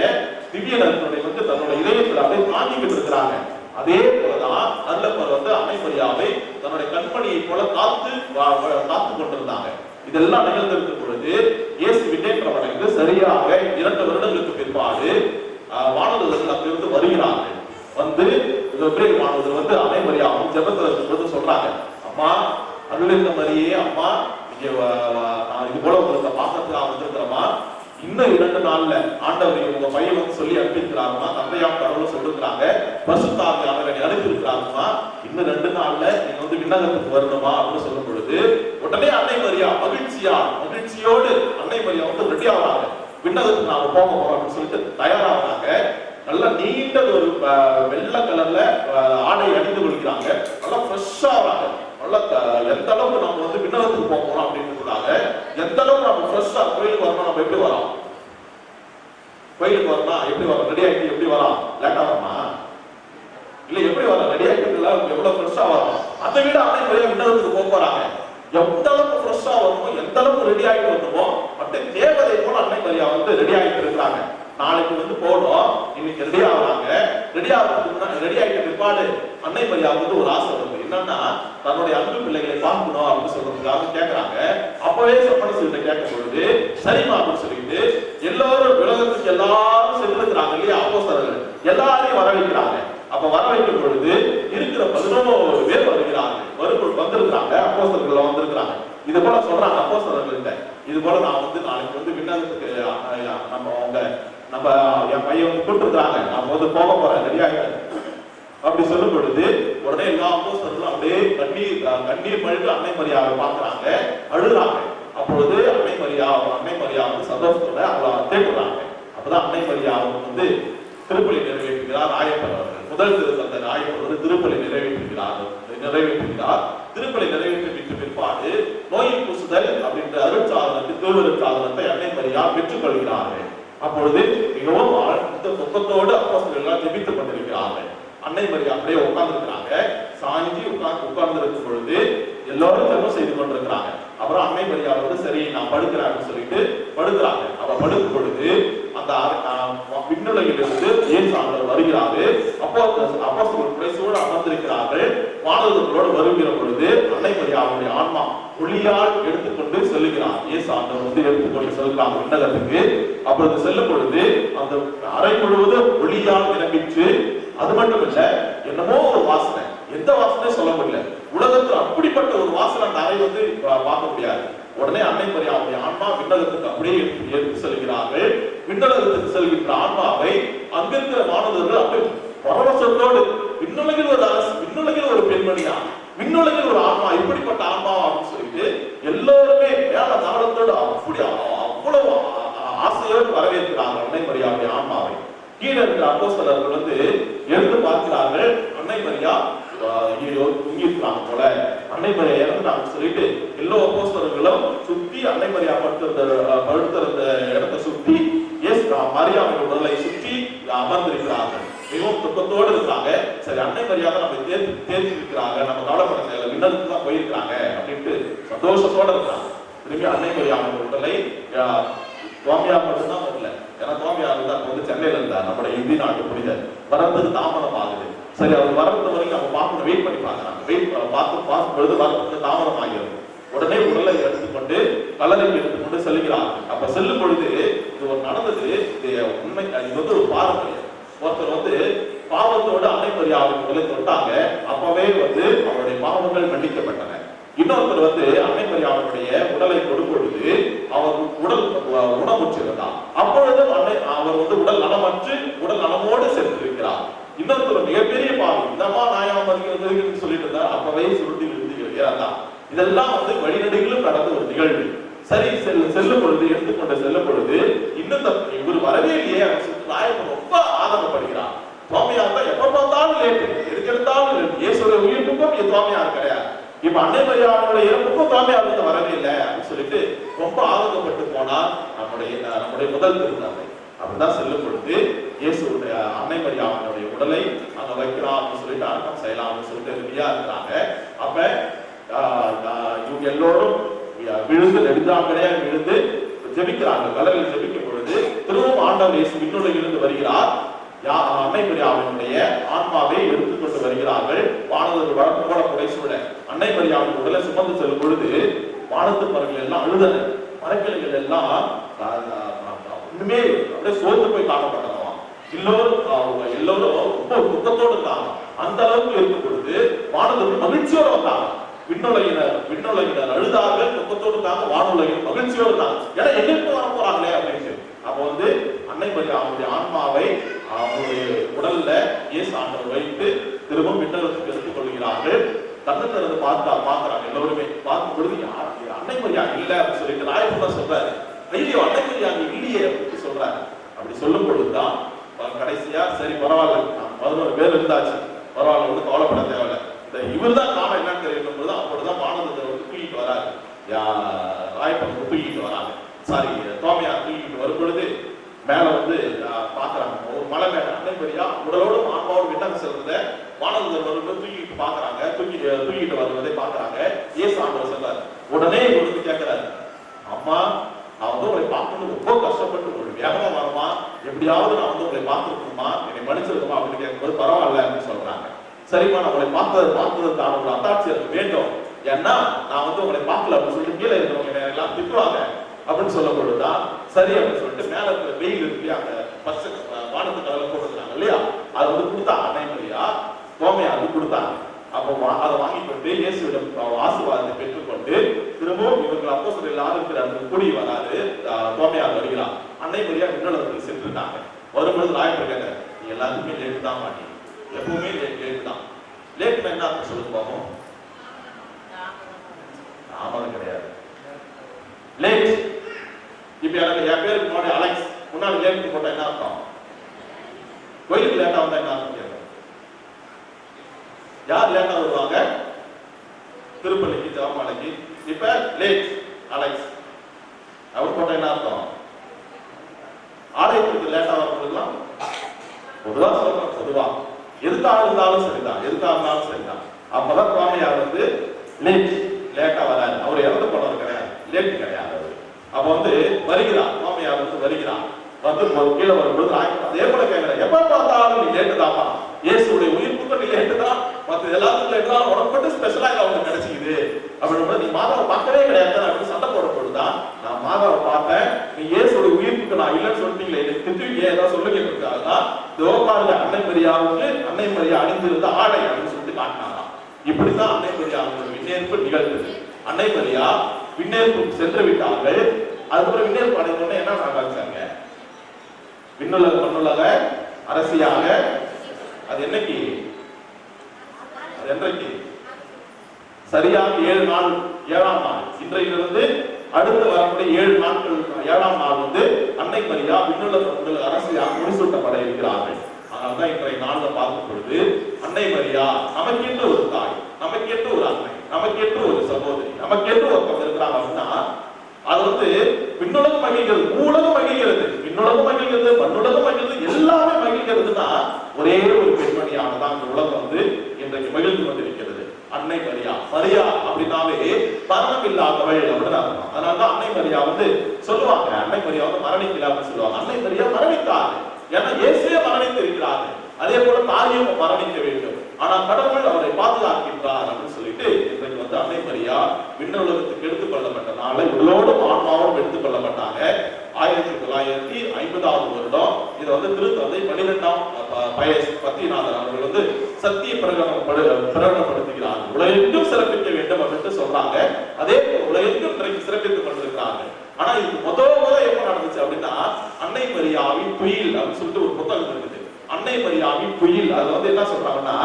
திவ்ய நற்கருணை வந்து தன்னுடைய இதயத்தில் அப்படியே தாங்கிக்கிட்டு இருக்கிறாங்க. அதே போலதான் நல்லப்பர் வந்து அன்னை மரியாவை தன்னுடைய கண்மணியை போல காத்து கொண்டிருந்தாங்க. இதெல்லாம் நிகழ்ந்திருக்கும் பொழுது இயேசு விண்ணேற்றம் அடைந்து சரியாக 2 வருடங்களுக்கு பிற்பாடு வானதூதர்கள் அங்கிருந்து வருகிறார்கள். வந்து வானதூதர் வந்து அன்னை மரியாவும் ஜெபத்துல சொல்றாங்க, அம்மா அருளிருந்த மரியே, அம்மா இங்க இது போல உங்களுக்கு பாக்கிறதுக்காக வந்திருக்கிறோமா, இன்னும் 2 நாள்ல ஆண்டவர் உங்க பையன் வந்து சொல்லி அனுப்பியிருக்கிறாருமா, தந்தையாம் கடவுள் சொல்லிருக்கிறாங்க, பரிசுத்த ஆவியானவரை அனுப்பியிருக்கிறாருமா, இன்னும் 2 நாள்ல நீங்க வந்து விண்ணகத்துக்கு வரணுமா அப்படின்னு சொல்லும் பொழுது உடனே அன்னை மரியா மகிழ்ச்சியோடு அன்னை மரியா வந்து ரெடி ஆகிறாங்க. விண்ணகத்துக்கு நாம போக போறோம் அப்படின்னு சொல்லிட்டு தயாராகிறாங்க. நல்லா நீண்ட ஒரு வெள்ளை கலர்ல ஆடை அணிந்து கொள்கிறாங்க. நல்லா ஃப்ரெஷ்ஷா ஆகிறாங்க. நல்லா எந்த அளவுக்கு நம்ம வந்து விண்ணகத்துக்கு போக போறோம் அப்படின்றதுக்காக எந்த அளவுக்கு நம்ம ஃப்ரெஷ்ஷா கோயிலுக்கு வரணும், நம்ம எப்படி வரோம், கோயிலுக்கு வரணும் எப்படி வரோம், ரெடி ஆகிட்டு எப்படி வரோம், லேட்டா வரமா இல்ல எப்படி வரோம், ரெடி ஆகிட்டு எவ்வளவு ஃப்ரெஷ்ஷா வரும். அதை விட அன்னை மரியா விண்ணகத்துக்கு போக போறாங்க. எந்த அளவுக்கு ஃப்ரெஷ்ஷா வரணுமோ, எந்த அளவுக்கு ரெடி ஆகிட்டு வரணுமோ, மற்ற தேவதை போல அன்னை மரியா வந்து ரெடி ஆகிட்டு இருக்கிறாங்க. நாளைக்கு வந்து போனோம், இன்னைக்கு ரெடி ஆகுறாங்க. ரெடி ஆகிட்ட பிற்பாடு அன்னை மரியா வந்து ஒரு ஆசை வருது. என்னன்னா தன்னுடைய அன்பு பிள்ளைகளை பார்க்கணும் அப்படின்னு சொல்றதுக்காக கேட்கறாங்க. அப்பவே சப்பனசிட்ட கேட்கும் பொழுது சரிமா அப்படின்னு சொல்லிட்டு எல்லாரும் உலகத்துக்கு எல்லாரும் சென்றிருக்கிறாங்க இல்லையா, அப்போஸ்தலர்கள் எல்லாரையும் வர வைக்கிறாங்க. அப்ப வர வைக்கும் பொழுது இருக்கிற 11 பேர் வந்திருக்கிறாங்க. அப்போஸ்தலர்கள் வந்திருக்கிறாங்க. இது போல சொல்றாங்க அப்போஸ்தலர்கள்ட்ட, இது போல நான் வந்து நாளைக்கு வந்து விண்ணகத்துக்கு நம்ம என் பையன் வந்து கூப்பிட்டுருக்காங்க, நான் வந்து போக போறேன், ரெடியாக அப்படி சொல்லும் பொழுது உடனே எல்லா அப்போஸ்தலர்களும் அப்படியே கண்ணீர் மழுக்கு அன்னை மரியாவை பார்க்கறாங்க, அழுகுறாங்க. அப்பொழுது அன்னை மரியா வந்து சந்தோஷத்தோட அவளை தேடுறாங்க. அப்பதான் அன்னை மரியா வந்து திருப்பலி நிறைவேற்றுகிறார் ஆயப்பர் அவர்கள். முதல் திருத்தந்தை ஆயப்பர் வந்து திருப்பலி நிறைவேற்றுகிறார். திருப்பலி நிறைவேற்ற பிற்பாடு நோயை பூசுதல் அப்படின்ற திருவருட்சாதனத்தை அன்னை மரியா பெற்றுக் கொள்கிறார்கள். அப்பொழுது மிகவும் ஆழ்ந்த துக்கத்தோடு அப்போஸ்தலர்கள் எல்லாம் ஜெபித்துக் கொண்டிருக்கிறார்கள். அன்னை மரியா அப்படியே உட்கார்ந்துருக்கிறாங்க. சாய்ஞ்சி உட்கார்ந்து இருக்கும் பொழுது எல்லாரும் ஜெபம் செய்து கொண்டிருக்கிறாங்க. அப்புறம் அன்னை மரியா வந்து சரி நான் படுக்கிறேன்னு சொல்லிட்டு படுக்கிறாங்க. அவ படுக்கும் பொழுது அந்த விண்ணுலகிலிருந்து இயேசு ஆண்டவர் வருகிறாரு. அப்போஸ்தலர்கள் சூழ அமர்ந்திருக்கிறார்கள். வானதூதர்களோடு வருகிற பொழுது அன்னை மரியாவுடைய ஆன்மா ஒளியால் எடுத்துக்கொண்டு செல்லுகிறார். இயேசு ஆண்டவர் வந்து எடுத்துக்கொண்டு செல்கிறாங்க விண்ணகத்துக்கு. அப்பொழுது செல்லும் பொழுது அந்த அறை முழுவதும் ஒளியால் நிரம்பிச்சு. அது மட்டும் இல்ல, என்னமோ ஒரு வாசனை, எந்த வாசனை சொல்ல முடியல, உலகத்துல அப்படிப்பட்ட ஒரு வாசனை அந்த அறை வந்து பார்க்க முடியாது. உடனே அன்னை மரியாவுடைய ஆன்மா விண்ணகத்துக்கு அப்படியே எடுத்து செல்கிறார்கள். விண்ணகத்துக்கு செல்கின்ற ஆன்மாவை அங்கிருக்கிற மாணவர்கள் அப்படி பரவசத்தோடு விண்ணுலகில் ஒரு அரசு, விண்ணுலகில் ஒரு பெண்மணியா, விண்ணுலகில் ஒரு ஆன்மா, இப்படிப்பட்ட ஆன்மாவா அப்படின்னு சொல்லிட்டு எல்லோருமே மேல தாளத்தோடு அப்படி அவ்வளவு ஆசையோடு வரவேற்கிறார்கள் அன்னை மரியாவுடைய ஆன்மாவை. கீழே இருக்கிற அப்போஸ்தலர்கள் வந்து எடுத்து பார்க்கிறார்கள். அன்னை மரியா தூங்கிருக்கிறாங்க போல, அன்னை மரியா இறந்துட்டாங்கன்னு சொல்லிட்டு எல்லா அப்போஸ்தலர்களும் சுத்தி அன்னை மரியா படுத்திருந்த இடத்தை சுத்தி மரியாவின் உடலை சுற்றி அமர்ந்திருக்கிறார்கள். மிகவும் துக்கத்தோடு இருக்கிறாங்க. சரி, அன்னை மரியா தான் நம்ம தேர்ந்து இருக்கிறாங்க, நம்ம கவலைப்பட தேவை, விண்ணகத்துக்கு தான் போயிருக்கிறாங்க அப்படின்ட்டு சந்தோஷத்தோட இருக்கிறாங்க. திரும்பி அன்னை மரியாவின் உடலை சுவாமியா மட்டும்தான் வரல. ஏன்னா சுவாமியா இருந்தா வந்து சென்னையில இருந்தார், நம்முடைய இந்திய நாட்டு புனிதர். வரதுக்கு தாமதம் ஆகுது. சரி, அவர் வரது வரைக்கும் நம்ம பார்க்கணும், வெயிட் பண்ணி பார்க்கறாங்க. பார்க்கும் பொழுது வரதுக்கு தாமதம் ஆகிறது. உடனே உடலை எடுத்துக்கொண்டு கல்லறைக்கு எடுத்துக்கொண்டு செல்கிறார்கள். அப்ப செல்லும் பொழுது இது ஒரு நடந்தது, இது உண்மை, இது வந்து ஒரு பாரம்பரியம். ஒருத்தர் வந்து பாவத்தோடு அன்னை மரியாவின் உடலை தொட்டாங்க. அப்பவே வந்து அவருடைய பாவங்கள் மன்னிக்கப்பட்டன. இன்னொருத்தர் வந்து அன்னை மரியாவின் மரியாவுடைய உடலை தொடும் பொழுது அவர் உடல் உணமுற்றிருந்தார். அப்பொழுது அவர் வந்து உடல் நலமோடு சென்றிருக்கிறார். இன்னொருத்தர் மிகப்பெரிய பாவி, இந்தமா நாயம் வருகிறது சொல்லிட்டு இருந்தார். அப்பவே சுருட்டி விழுந்து இறந்தார். இதெல்லாம் வந்து வழிநடுகளும் நடந்த ஒரு நிகழ்வு. சரி, செல்லும் பொழுது எடுத்துக்கொண்டு செல்லும் பொழுது இன்னும் இவர் வரவே இல்லையே நாயகன் ரொம்ப ஆதரப்படுகிறார். சுவாமியார் தான் எப்ப பார்த்தாலும் லேட்டு, எடுத்தாலும் லேட்டு. இயேசுடைய உயிர்ப்புக்கும் சுவாமியார் கிடையாது. இப்ப அன்னை மரியாதை இறப்புக்கும் சுவாமியார் வந்து வரவே இல்லை அப்படின்னு சொல்லிட்டு ரொம்ப ஆதங்கப்பட்டு போனார் நம்முடைய முதல் திருத்தந்தை. அப்படிதான் செல்லும் பொழுது இயேசுடைய அன்னை மரியாதையுடைய உடலை அங்க வைக்கலாம் அப்படின்னு சொல்லிட்டு அடக்கம் செய்யலாம் அப்படின்னு சொல்லிட்டு ரெடியா இருக்கிறாங்க. அப்ப இவங்க எல்லோரும் விழுந்து நெடுஞ்சாங்கடையாக விழுந்து ஜெபிக்கிறாங்க. கலரில் ஜெபிக்கும் பொழுது திரும்பவும் ஆண்டவர் இயேசு விண்ணுலகிலிருந்து வருகிறார். அன்னை மரியாதையுடைய ஆன்மாவை எடுத்துக்கொண்டு வருகிறார்கள். வானவர் வழக்கம் போல புடைசூழ அன்னை மரியாதையின் உடலை சுமந்து செல்லும் பொழுது வானத்து மரங்கள் எல்லாம் அழுதன. மரக்கிளைகள் எல்லாம் இன்னுமே அப்படியே சோர்ந்து போய் காணப்பட்டனவா. எல்லோரும் ரொம்ப துக்கத்தோடு இருந்தாங்க. அந்த அளவுக்கு இருக்கும் பொழுது வானவர் மகிழ்ச்சியோடு வந்தாங்க. விண்ணுலகினர் அழுதார்கள், துக்கத்தோடு இருந்தாங்க. வானுலகினர் மகிழ்ச்சியோடு இருந்தாங்க. ஏன்னா எங்களுக்கு வர போறாங்களே அப்படின்னு. அப்ப வந்து அன்னை மரியாதையுடைய ஆன்மாவை அவருடைய உடல்ல இயேசு ஆண்டவர் வைத்து திரும்பவும் விண்ணகத்துக்கு எடுத்துக் கொள்கிறார்கள். கண்ணு திறந்து பாக்குறாங்க. எல்லோருமே பார்க்கும் பொழுது அன்னை மரியாதை இல்ல அப்படின்னு சொல்லிட்டு நாயகன் தான் சொல்றாரு. ஐயோ, அன்னை மரியாதை இல்லையே அப்படின்னு சொல்றாரு. அப்படி சொல்லும் பொழுதுதான் கடைசியா சரி பரவாயில்ல, 11 பேர் இருந்தாச்சு, பரவாயில்ல, ஒன்றும் கவலைப்பட தேவையில்லை, இவர் தான் காரணம் என்னன்னு தெரியும் பொழுது அப்பொழுதுதான் மானதத்தை வந்து தூக்கிட்டு வராரு. ராயப்பன் தூக்கிட்டு வராங்க. சாரி, தோமையார் தூக்கிட்டு வரும் பொழுது மேல வந்து பாக்குறாங்க. ஒரு மலை மேல அன்னை மரியா உடலோடு ஆன்மாவோடு விண்ணகம் செல்றத வானதூதர் வரும்போது தூக்கிட்டு பாக்குறாங்க. தூக்கிட்டு வருவதை பாக்குறாங்க. இயேசு ஆண்டவர் சொல்றாரு. உடனே இவருக்கு கேட்கிறாரு, அம்மா, நான் வந்து உங்களை பார்க்கணும் ரொம்ப கஷ்டப்பட்டு உங்களுக்கு வேகமா வரமா, எப்படியாவது நான் வந்து உங்களை பார்த்துருக்கணுமா, என்னை மன்னிச்சிருக்குமா அப்படின்னு கேட்கும்போது பரவாயில்ல அப்படின்னு சொல்றாங்க. சரிம்மா, நான் உங்களை பார்த்ததுக்கான ஒரு அத்தாட்சி எனக்கு வேண்டும், ஏன்னா நான் வந்து உங்களை பார்க்கல அப்படின்னு சொல்லிட்டு கீழே இருக்கிறவங்க எல்லாம் திட்டுவாங்க அப்படின்னு சொல்ல பொழுதுதான் சரி அப்படின்னு சொல்லிட்டு மேல இருக்கிற வெயில் இருக்கு, அந்த பச்சை வானத்து கடலை போட்டுருக்காங்க இல்லையா, அதை வந்து கொடுத்தாங்க. அன்னை மரியா தோமையா அது கொடுத்தாங்க. அப்போ அதை வாங்கி கொண்டு இயேசுவிடம் ஆசீர்வாதத்தை பெற்றுக்கொண்டு திரும்பவும் இவர்கள் அப்போஸ்தலர்கள் எல்லாரும் இருக்கிற அந்த கூடி வராது. தோமையார் வருகிறார். அன்னை மரியா விண்ணுலகத்துக்கு சென்றுட்டாங்க. வரும்பொழுது ராயப்பருக்காங்க, நீ எல்லாத்துக்குமே லேட்டு தான் மாட்டீங்க, எப்பவுமே லேட்டு தான். லேட்டுனா என்ன அர்த்தம் சொல்லுங்க பாப்போம். தாமதம் கிடையாது, லேட். இப்ப எனக்கு என் பேருக்கு முன்னாடி அலெக்ஸ், முன்னாடி லேட் போட்டா என்ன அர்த்தம்? கோயிலுக்கு லேட்டா வந்தா என்ன அர்த்தம்? யார் லேட்டா வருவாங்க? திருப்பலிக்கு, ஜெபமாலைக்கு. இப்ப லேட் அலெக்ஸ் அவர் போட்டா என்ன அர்த்தம்? ஆலயத்துக்கு லேட்டா வரலாம். பொதுவா சொல்றேன், பொதுவா எதுக்காக இருந்தாலும் சரிதான். அப்பதான் சுவாமியார் வந்து லேட்டா வராது. அவர் இறந்து போனவர் கிடையாது, லேட் கிடையாது. அப்ப வந்து வருகிறார், சுவாமியார் வந்து வருகிறார். வந்து கீழே வரும்போது அதே போல கேட்கிறேன், எப்ப பார்த்தாலும் நீ லேட்டு தாமா, இயேசுடைய உயிர்ப்புக்கு நீ லேட்டு தான், மற்ற எல்லாத்துக்கும் லேட்டு தான், உனக்கு மட்டும் ஸ்பெஷலா அவனுக்கு கிடைச்சிக்குது அப்படின்னு நீ மாதாவை பார்க்கவே கிடையாது அப்படின்னு சண்டை போட பொழுதுதான் நான் மாதாவை பார்த்தேன். நீ இயேசுடைய உயிர்ப்புக்கு நான் இல்லைன்னு சொல்லிட்டீங்களே, திட்டுவீங்க ஏதாவது சொல்லுங்க. தோபால அன்னை மரியாவுக்கு அன்னை மரியா அணிந்திருந்த ஆடை அப்படின்னு சொல்லிட்டு காட்டினாராம். இப்படித்தான் அன்னை மரியா விண்ணேற்பு நிகழ்ந்தது. அன்னை மரியா விண்ணேற்பு சென்று விட்டார்கள். அதுக்கப்புறம் விண்ணேற்பு அடைந்தோடனே என்ன காமிச்சாங்க? விண்ணுலக மண்ணுலக அரசியாக. அது என்னைக்கு? அது என்றைக்கு? சரியாக 7 நாள், 7ஆம் நாள். இன்றையிலிருந்து அடுத்து வரக்கூடிய 7 நாட்கள், 7ஆம் நாள் வந்து அன்னை மரியா விண்ணுலக அரசியாக முடிசூட்டப்பட இருக்கிறார்கள். அதனால்தான் இன்றைய நாள்ல பார்க்கும் பொழுது அன்னை மரியா நமக்கென்று ஒரு தாய், நமக்கென்று ஒரு அன்னை, நமக்கென்று ஒரு சகோதரி, நமக்கென்று ஒருத்தவங்க இருக்கிறாங்க அப்படின்னா அது வந்து விண்ணுலகம் மகிழ்கிறது, மூலகம் மகிழ்கிறது, விண்ணுலகம் மகிழ்கிறது, மண்ணுலகம் மகிழ்கிறது, எல்லாமே மகிழ்கிறதுனா ஒரே ஒரு பெண்மணியானதான் இந்த உலகம் வந்து இன்றைக்கு மகிழ்ந்து கொண்டிருக்கிறது. அன்னை மரியா. மரியா அப்படின்னாவே மரணம் இல்லாதவள் அப்படின்னு அர்த்தம். அதனாலதான் அன்னை மரியா வந்து சொல்லுவாங்க, அன்னை மரியா வந்து மரணிக்கல அப்படின்னு சொல்லுவாங்க. அன்னை மரியா மரணித்தார், ஏன்னா இயேசுவே மரணித்து இருக்கிறார்கள். அதே போல தாயும் மரணிக்க வேண்டும், ஆனா கடவுள் அவரை பாதுகாக்கின்றார் அப்படின்னு சொல்லிட்டு இன்றைக்கு வந்து அன்னை மரியா விண்ணுலகத்துக்கு எடுத்துக் கொள்ளப்பட்ட நாளை உடலோடும் ஆன்மாவோடும் எடுத்துக் கொள்ளப்பட்டாங்க. 1950ஆவது வருடம் இதை வந்து திருத்தந்தை 12ஆம் பயஸ் பத்திநாதர் அவர்கள் வந்து சத்திய பிரகடனப்படுத்துகிறார்கள். உலகெங்கும் சிறப்பிக்க வேண்டும் அப்படின்னு சொல்றாங்க. அதே போல உலகெங்கும் ஆனா இது முத எப்ப நடந்துச்சு அப்படின்னா அன்னை மரியாவின் துயில் அப்படின்னு சொல்லிட்டு ஒரு புத்தகம் இருக்குது. அன்னை மரியாவின் துயில். அதுல வந்து என்ன சொல்றாங்கன்னா,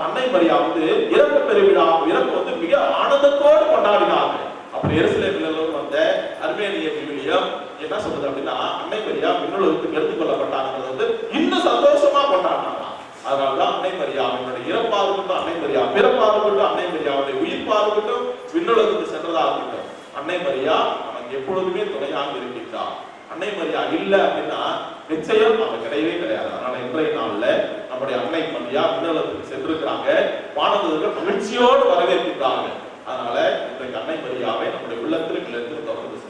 அன்னை மரியா வந்து இறப்பு பெருவிழா, இறப்பு வந்து மிக ஆனந்தத்தோடு கொண்டாடினாங்க. அப்படி எருசலேமில் வந்த அர்மேனிய விவிலியம் என்ன சொல்றது அப்படின்னா, அன்னை மரியா விண்ணுலகத்துக்கு எடுத்துக் கொள்ளப்பட்டாங்கிறது வந்து இன்னும் சந்தோஷமா கொண்டாடினாங்க. அதனாலதான் அன்னை மரியா அவனுடைய இறப்பா இருக்கட்டும், அன்னை மரியா பிறப்பா இருக்கட்டும், அன்னை மரியாவுடைய உயிர்ப்பா இருக்கட்டும், விண்ணுலகத்துக்கு சென்றதா இருக்கட்டும், அன்னை மரியா நமக்கு எப்பொழுதுமே துணையாக இருக்கின்றார். அன்னை மரியா இல்ல அப்படின்னா நிச்சயம் அவன் கிடையவே கிடையாது. அதனால இன்றைய நாள்ல நம்முடைய அன்னை மரியா விண்ணுலகத்துக்கு சென்றிருக்கிறாங்க. வானதூதர்கள் மகிழ்ச்சியோடு வரவேற்கின்றார்கள். அதனால இன்றைக்கு அன்னை மரியாவை நம்முடைய உள்ளத்தில் நிலைத்து தொடர்ந்து செய்யும்.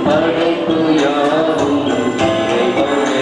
படைப்பு யாவும் இறைவனே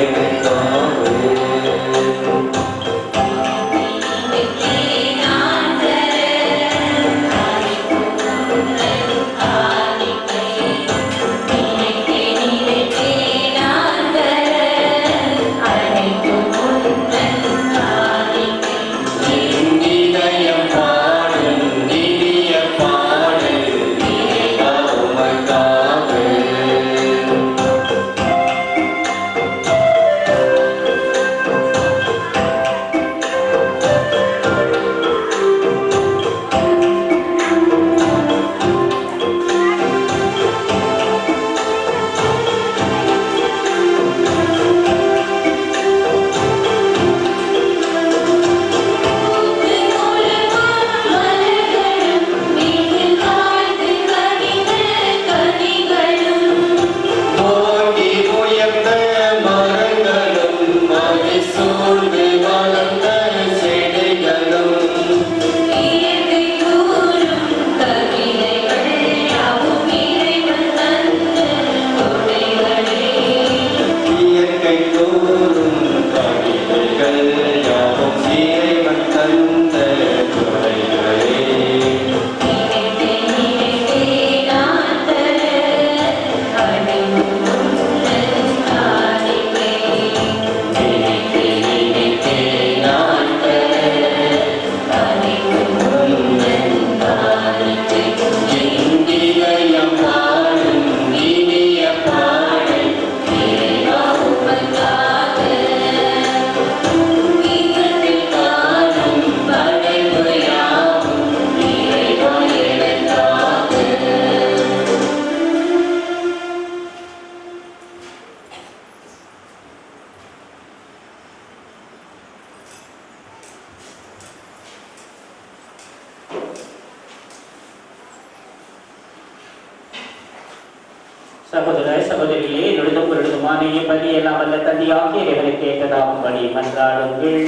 சகோதர சகோதரியே, நொழுதும் பொருளுமான பதி எல்லாம் வல்ல தந்தையாகிய இறைவனை கேட்டதாகும்படி மன்றாடுங்கள்.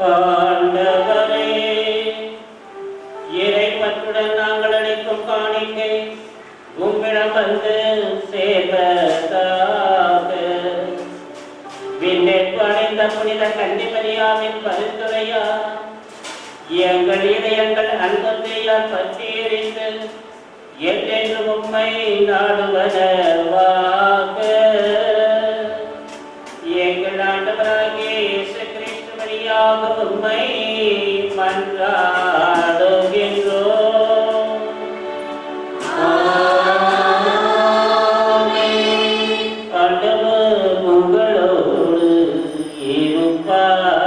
ஆண்டவரே, இறைப்பற்றுடன் நாங்கள் அளிக்கும் காணிக்கை உம்மிடம் வந்து சேர்வதாக. விண்ணேற்பு அடைந்த புனித கன்னிமரியாவின் பரிந்துரையா எங்கள் இதயங்கள் அன்பத்தையால் பற்றி எறிந்து என்றென்று உம்மை நாடுவனவாக. எங்கள் ஆண்டவராகிய இயேசு கிறிஸ்து வழியாக உம்மை மன்றாடுகின்றோம். ஆண்டவர் உங்களோடு இருப்பாராக.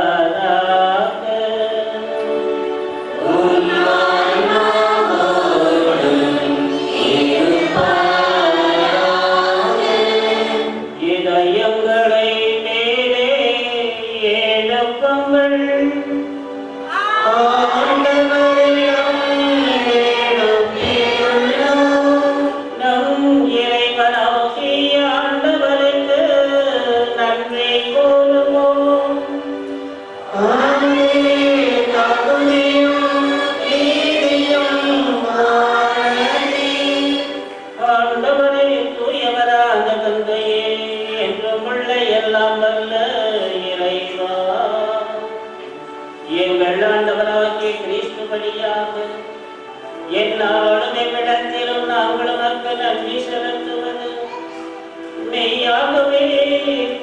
இதயங்களை மேலே எழுப்புங்கள். நம் இறைவனாகிய ஆண்டவருக்கு நன்றி கூறுவோம். ஆண்டவரே, தூயவரான தந்தையே, என்றும் உள்ள எல்லாம் வல்ல இறைவா, எங்கள் ஆண்டவராகிய கிறிஸ்து வழியாக என்னாலும் எவ்விடத்திலும் நாங்கள் உமக்கு நன்றி செலுத்துவது மெய்யாகவே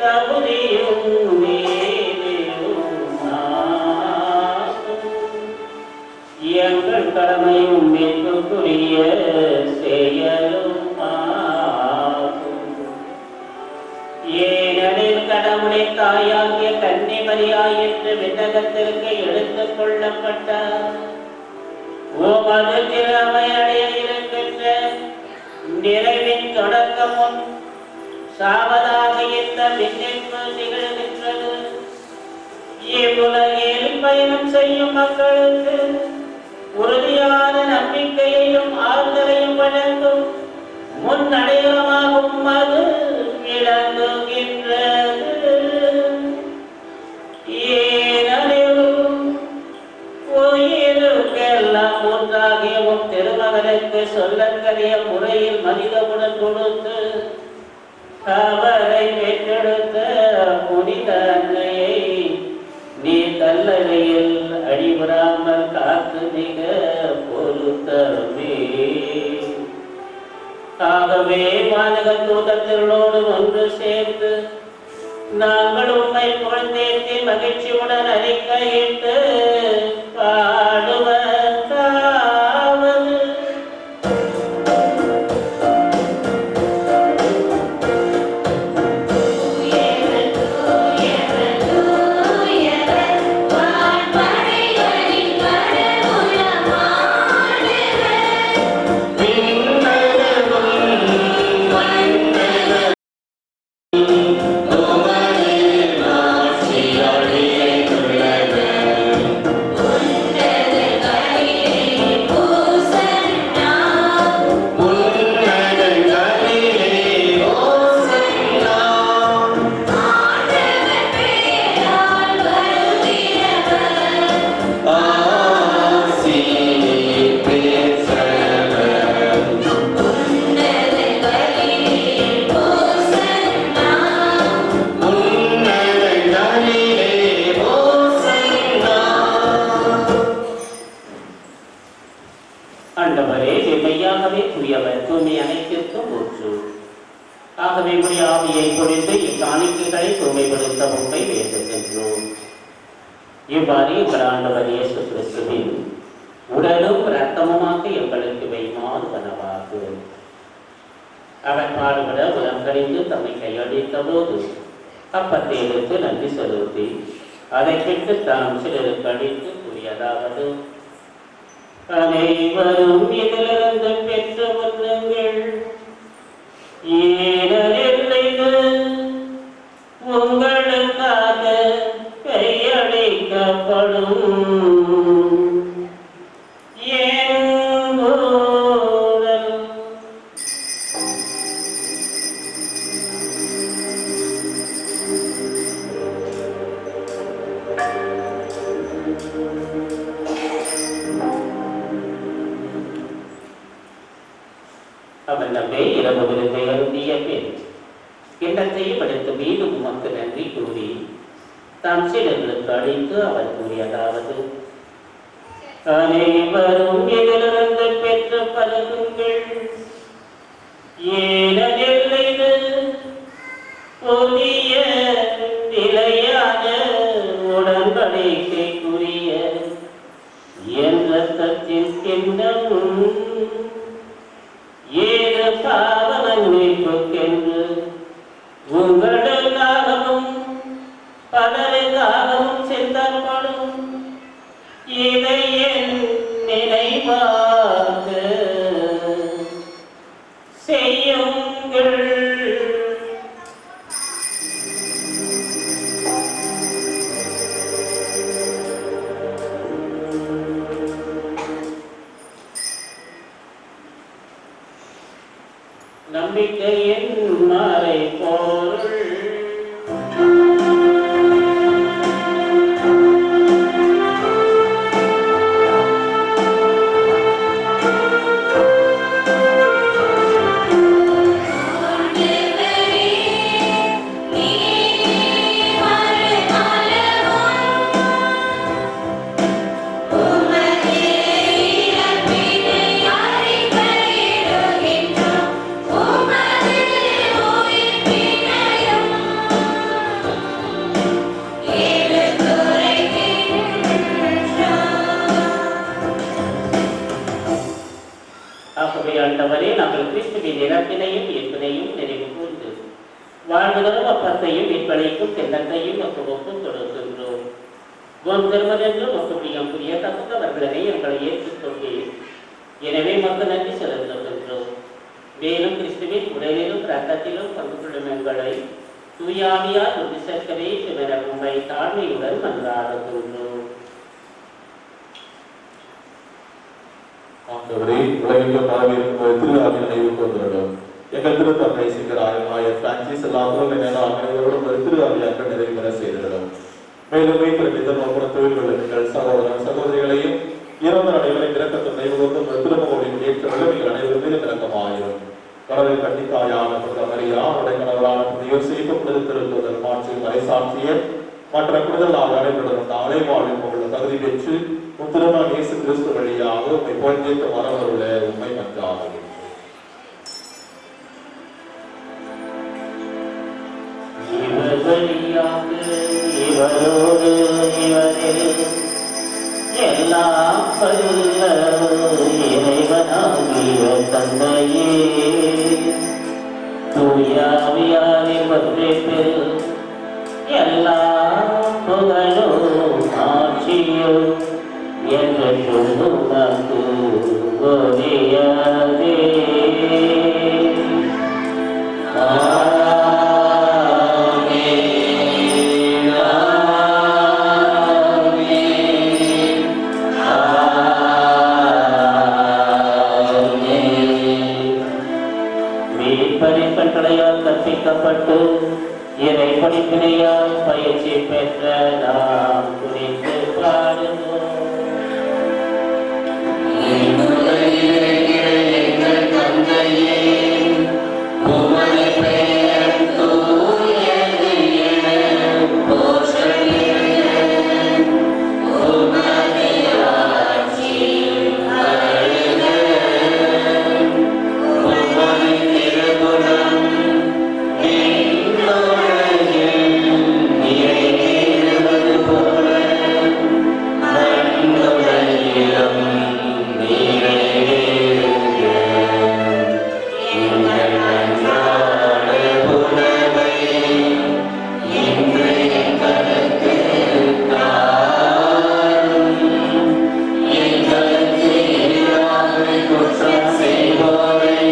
தகுதியும் நீதியுமாகும். எங்கள் கடமையும் மீட்புக்குரிய செயலுமாகும். ஏனெனில் கடவுளின் தாயாகிய கன்னிமரியாய் என்று விண்ணகத்திற்கு எடுத்துக் கொள்ளப்பட்டார். உமது திறமை அடைய இருக்கின்ற நிறைவின் தொடக்கமும் சாவதாக இந்த விண்ணேற்பு நிகழ்கின்றது. இவ்வுலகில் பயணம் செய்யும் மக்களுக்கு உறுதியான நம்பிக்கையையும் ஆறுதலையும் வழங்கும் முன் அடையாளமாகும் அது விளங்குகின்றது. ஏனெனில் உயிருக்கெல்லாம் ஒன்றாகிய உம் திருமகனுக்கு சொல்லக்கூடிய முறையில் மனிதவுடன் கொடுத்து அவரை பெற்றெடுத்த புனித அன்னையை நீ கல்லறையில் அடிபடாமல் காத்து மிக பொறுத்தமே. ஆகவே வானக தூதத்தினோடு ஒன்று சேர்ந்து நாங்கள் உம்மை புகழ்ந்தேத்தி மகிழ்ச்சியுடன் அறிக்கையிட்டு பாடுவதாவது. ஆண்டவரே, மெய்யாகவே தூயவர், தூய்மை அனைத்திற்கும் ஊற்று. ஆகவே உடைய ஆவியை பொழிந்து இக்காணிக்கைகளை தூய்மைப்படுத்த உண்மை வேண்டுகின்றோம். இவ்வாறு எங்கள் ஆண்டவர் இயேசு கிறிஸ்துவின் உடலும் இரத்தமுமாக எங்களுக்கு வைமாறு கனவாகு. அவர் பாடுபட உலம் கழிந்து தம்மை கையளித்த போது அப்பத்தை எடுத்து நன்றி செலுத்தி அதை பெற்று தாம் சிலருக்கு அளித்து கூறியதாவது: அனைவரும் இதிலிருந்து பெற்று கொள்ளுங்கள், ஏனெனில் இது உங்கள் இரவு விருந்தை அருந்திய பின் கிண்ணத்தையும் எடுத்து மீண்டும் உமக்கு நன்றி கூறி தாம் சீடர்களுக்கு அளித்து அவர் கூறியதாவது: அனைவரும் இதிலிருந்து பெற்று பழகுங்கள், ஏனெனில் இது புதிய நிலையான உடன்படிக்கைக்குரிய என் இரத்தத்தின் கிண்ணம். ஏது பாவ மன்னிப்புக்கென்று உங்களுக்காகவும் பலருக்காகவும் சிந்தப்படும். இதை என் நினைவாக செய்யுங்கள். நம்பிக்கையின் மறை பொருள். ஆண்டவரே, நாங்கள் கிறிஸ்துவின் இறப்பினையும் மீட்பினையும் நினைவு கூர்ந்து வாழ்வுதலும் அப்பத்தையும் மீட்பளிக்கும் திண்ணத்தையும் ஒப்பும் கொடுக்கின்றோம். திருமணென்று ஒப்புமையம் புரிய தகுந்தவர்களை எங்களை ஏற்றுக்கொண்டீர். எனவே மக்கள் நன்றி செலுத்துகின்றோம். மேலும் கிறிஸ்துவின் உடலிலும் இரத்தத்திலும் பங்கு கொள்ளும் எங்களை தூயாவியார் உறுதி சேர்க்கவே சிவர உண்மை தாழ்மையுடன் மன்றாடுகின்றோம். ஆண்டவரே, உலகிற்கு பரவியிருக்கும் திருவிழாவின் நினைவுக்கு வந்துள்ளோம். எங்கள் திருத்தந்தை சிங்கராய பிரான்சிஸ் எல்லாரும் அனைவரோடும் ஒரு திருவிழாவியாக நிறைவேற செய்திருக்கிறோம். மேலும் தொழில்கள் சகோதரன் சகோதரிகளையும் இறந்த அனைவரையும் இறக்கத்தை நினைவுகொண்டு ஒரு திருமகோவின் ஏற்ற நீங்கள் அனைவரும் மீது இறக்கமாயிரும். கடவுள் கண்டித்தாயான மரியா, அவருடைய கணவரான யோசேப்பு, திருத்தொதர் மாற்றி மறைசாட்சியர் மற்ற குடுதலாக அனைவருடன் நாளை வாழ்வில் உள்ள தகுதி பெற்று திருமணம் இயேசு கிறிஸ்து வழியாக உண்மை போன்றேற்ற மரபருள உண்மை மன்றாகும். இவரோடு இவரில் எல்லாம் வல்ல இறைவனாகிய தந்தையே, தூய ஆவியாரின் ஒன்றிப்பில் எல்லா புகழும் ஆட்சியும் என்றென்றும் உமக்கு உரியதே. கட்டளையால் கற்பிக்கப்பட்டு இறை படிப்பினையால் பயிற்சி பெற்ற நாம் குறித்து பாடுவோம். எங்கள் தந்தையே, உமது பெயர் தூயது என போற்றப்படுக. உமது ஆட்சி வருக. உமது திருவுளம் விண்ணுலகில் நிறைவேறுவது போல மண்ணுலகிலும் நிறைவேறுக. எங்கள் அன்றாட உணவை இன்று எங்களுக்கு தாரும். எங்களுக்கு எதிராக குற்றம் செய்வோரை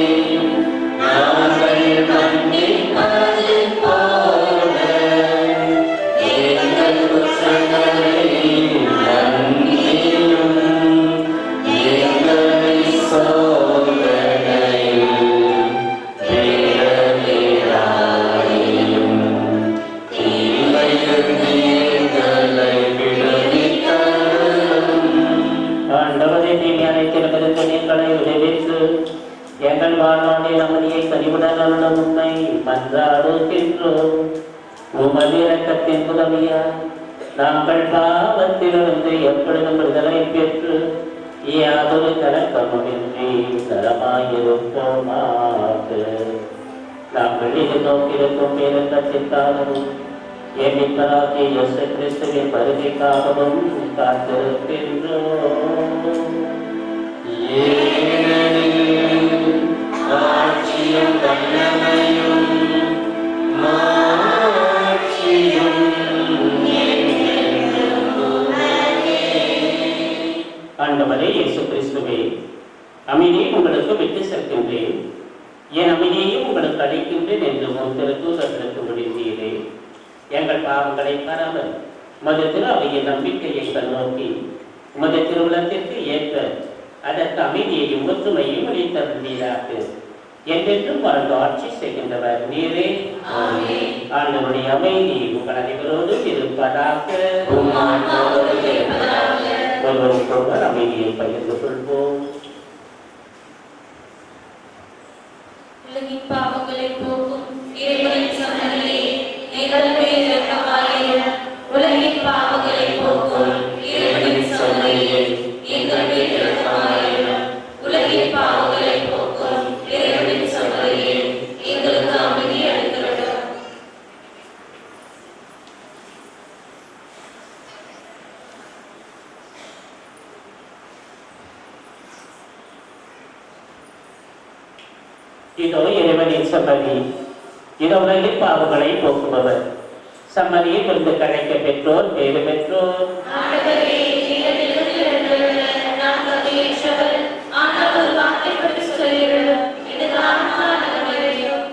நாங்கள் மன்னிப்பது போல எங்கள் குற்றங்களை மன்னியும். எங்களை சோதனையில் விழவிடாதேயும். தீமையிலிருந்து எங்களை விடுவித்தருளும். ஆண்டவரே, தீமை அனைத்திலிருந்து எங்களை விடுவித்து எங்கள் வாழ்நாளில் அமைதியை கனிவுடன் அருளும் உம்மை மன்றாடுகின்றோம். உமது இரக்கத்தின் உதவியால் நாங்கள் பாவத்திலிருந்து எப்பொழுதும் விடுதலை பெற்று யாதொரு கலக்கமுமின்றி தரமாயிருப்போமாக. நாங்கள் எதிர்நோக்கியிருக்கும் பேரக்கத்திற்காகவும் எண்ணிப்பராகிய இயேசு கிறிஸ்துவின் வருகைக்காகவும் காத்திருக்கின்றோம். ஆட்சியும் வல்லமையும் மாட்சியும் ஆண்டவரே இயேசு கிறிஸ்துவே, அமைதியை உங்களுக்கு விட்டு செல்கின்றேன், என் அமைதியையும் உங்களுக்கு அளிக்கின்றேன் என்று உன் திருத்தூதர்களுக்கு முடிந்தீரே. எங்கள் பாவங்களை பரவல் மது திரு அவையின் நம்பிக்கையை கண்ணோக்கி உமது திருவுளத்திற்கு ஏற்ற அதற்கு அமைதியையும் ஒற்றுமையும் அளித்தருளீராக. என்றென்றும் வாழ்ந்து ஆட்சி செய்கின்றவர் நீரே. ஆண்டவருடைய அமைதி உங்கள் அனைவரோடு இருப்பதாக. ஒருவருக்கொருவர் அமைதியை பகிர்ந்து கொள்வோம். உலகின் பாவங்களை போக்கும் இறைவனின் சன்னதியே, எங்கள் மேல் இரக்கமாயிரும். உலகின் பாவங்களை போக்கும் இறைவனின் சன்னதியே, எங்கள் மேல் இரக்கமாயிரும். உலகின் பாவங்களை போக்கும் இறைவனின் சன்னதியே, எங்களுக்கு அமைதி அளித்திரட்டும். இதோ இறைவனின் சம்மதி, இதோ உலகின் பாவங்களை போக்குபவர். சம்மதியில் வந்து கலைக்க பெற்றோர் பேறு பெற்றோர். ஆண்டவரே, நீங்கள் எழுந்திருந்தருள நான் தகுதியற்றவர். ஆண்டவர் வார்த்தைப்படி சொல்லியருளும். எனது ஆன்மா நலமடையும்.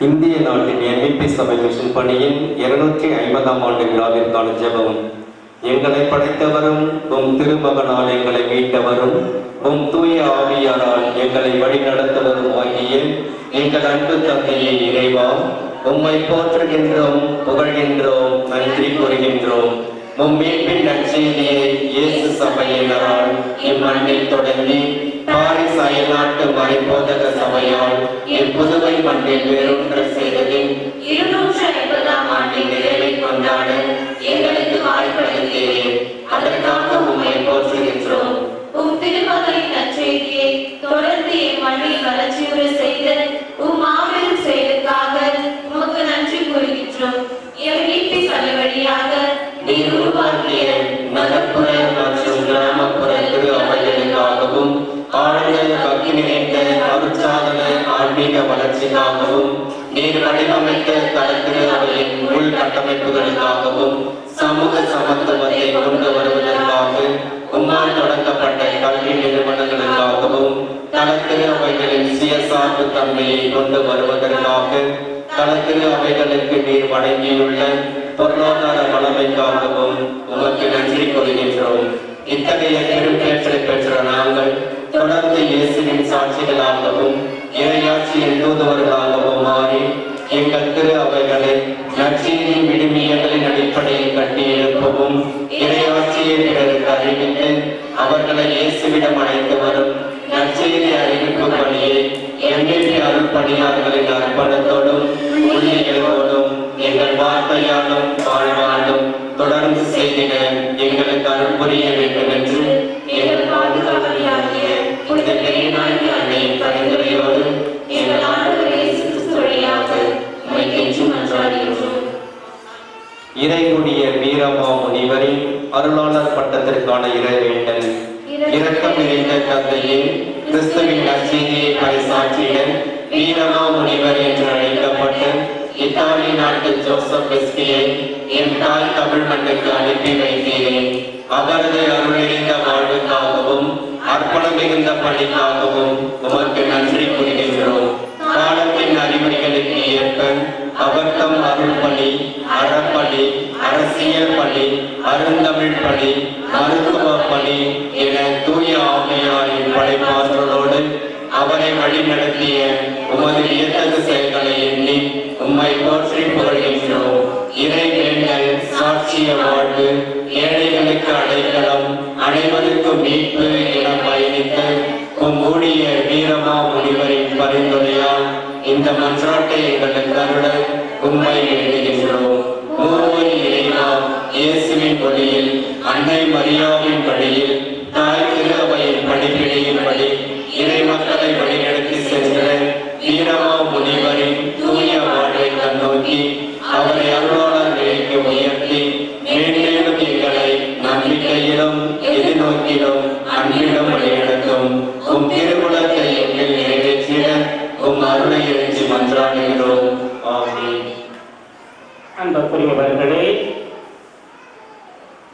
இந்திய நாட்டின் எம்பிபி சபை மிஷன் பணியின் 250ஆம் ஆண்டு விழாவிற்கான ஜெபம். எங்களை படைத்தவரும் உம் திருமகனால் எங்களை மீட்டவரும் உம் தூய ஆவியாரால் எங்களை வழிநடத்தவரும் ஆகிய எங்கள் அன்பு தந்தையே இறைவா, உம்மை போற்றுகின்றோம், புகழ்கின்றோம், நன்றி கூறுகின்றோம். உம் மீட்பின் நற்செய்தியை இயேசு சபையினரால் இம்மண்ணில் தொடங்கி பாரிஸ் அயல்நாட்டு மறைபோதக சபையால் இப்புதுவை மண்ணில் வேரூன்ற செய்ததில் 250ஆம் ஆண்டின் நிறைவை கொண்டாட எங்களுக்கு வாய்ப்பளித்தீரே. அதற்காக உம்மை போற்றுகின்றோம். உம் திருமகனின் நற்செய்தியை தொடர்ந்து மண்ணில் வளர்ச்சியுற செய்த உம் மாபெரும் செயலுக்காக உமக்கு நன்றி கூறுகின்றோம். எம்பிபி சபை வழியாக நீர் உருவாக்கிய நகர்ப்புற மற்றும் கிராமப்புற திரு அவைகளுக்காகவும் ஆளுநர் பக்தி நிறைந்த அருட்சாதன ஆன்மீக வளர்ச்சிக்காகவும் நீர் வடிவமைத்த தலத்திரு அவையின் உள்கட்டமைப்புகளுக்காகவும் சமூக சமத்துவத்தை கொண்டு வருவதற்காக உம்மால் தொடங்கப்பட்ட கல்வி நிறுவனங்களுக்காகவும் தலத்திரு அவைகளின் சுயசார்பு தன்மையை கொண்டு வருவதற்காக தலத்திரு அவைகளுக்கு நீர் வழங்கியுள்ள பொருளாதார வளமைக்காகவும் உமக்கு நன்றி கூறுகின்றோம். இத்தகைய பெரும்பேற்றை பெற்ற நாங்கள் தொடர்ந்து இயேசுவின் சாட்சிகளாகவும் இறையாட்சியின் தூதுவர்களாகவும் மாறி எங்கள் திரு அவைகளை நற்செய்தியின் விடுமியங்களின் அடிப்படையில் கட்டி எழுப்பவும் இறையாட்சியை பிறருக்கு அறிவித்து அவர்களை இயேசுவிடம் அழைத்து வரும் நற்செய்தி அறிவிப்பு பணியை எம்பிபி அருள் பணியாளர்களின் அர்ப்பணத்தோடும் ஊழியர்களோடும் எங்கள் வார்த்தையாலும் வாழ்வாலும் தொடர்ந்து செய்திட எங்களுக்கு அருள் புரிய வேண்டும் என்று எங்கள் பாதுகாவலியாகிய புனித பெரியநாயகி அன்னையின் பரிந்துரையோடு எங்கள் ஆண்டவர் இயேசு கிறிஸ்து வழியாக உம்மை கெஞ்சி மன்றாடுகின்றோம். இறைகுடிய வீரமா முனிவரின் அருளாளர் பட்டத்திற்கான இறைவேண்டல். இரக்கம் நிறைந்த தந்தையே, கிறிஸ்துவின் நற்செய்தியை பறைசாற்றிட வீரமா முனிவர் என்று அழைக்கப்பட்ட இத்தாலி நாட்டு ஜோசப் பெஸ்கியை என் தாய் தமிழ் மண்ணுக்கு அனுப்பி வைத்தீரேன். அவரது அருளிந்த வாழ்வுக்காகவும் அர்ப்பணம் மிகுந்த பணிக்காகவும் உமக்கு நன்றி கூறுகின்றோம். காலத்தின் அறிவுரைகளுக்கு ஏற்ப அவர் தம் அருள் பணி, அறப்பணி, அரசியல் பணி, அருந்தமிழ் பணி, மருத்துவ பணி என தூய ஆவியாரின் படைப்பாற்றலோடு அவரை வழிநடத்திய உமது வியத்தகு செயல்களை எண்ணி உம்மை போற்றி புகழ்கின்றோம். இறை வேண்டல், சாட்சிய வாழ்வு, ஏழைகளுக்கு அடைக்கலம், அனைவருக்கும் மீட்பு என பயணித்த உம் ஊழிய வீரமா முனிவரின் பரிந்துரையால் இந்த மன்றாட்டை எங்களுக்கு அருள உம்மை வேண்டுகின்றோம். மூவொரு இறைவா, இயேசுவின் ஒளியில் அன்னை மரியாவின் வழியில் தாய் திரு அவையின் படிப்பினையின்படி இறை மக்களை வழிநடத்தி சென்ற வீரமா முனிவரின் தூய வாழ்வை கண்ணோக்கி அவரை அருளாளர் நிலைக்கு உயர்த்தி மேன்மேலும் எங்களை நம்பிக்கையிலும் எதிர்நோக்கிலும் அன்பிலும் வழிநடத்தும் உம் திருவுளத்தை எங்கள் நிறைவேற்றிட உம் அருளை இறைஞ்சி மன்றாடுகிறோம். ஆமென். அன்புக்குரியவர்களே,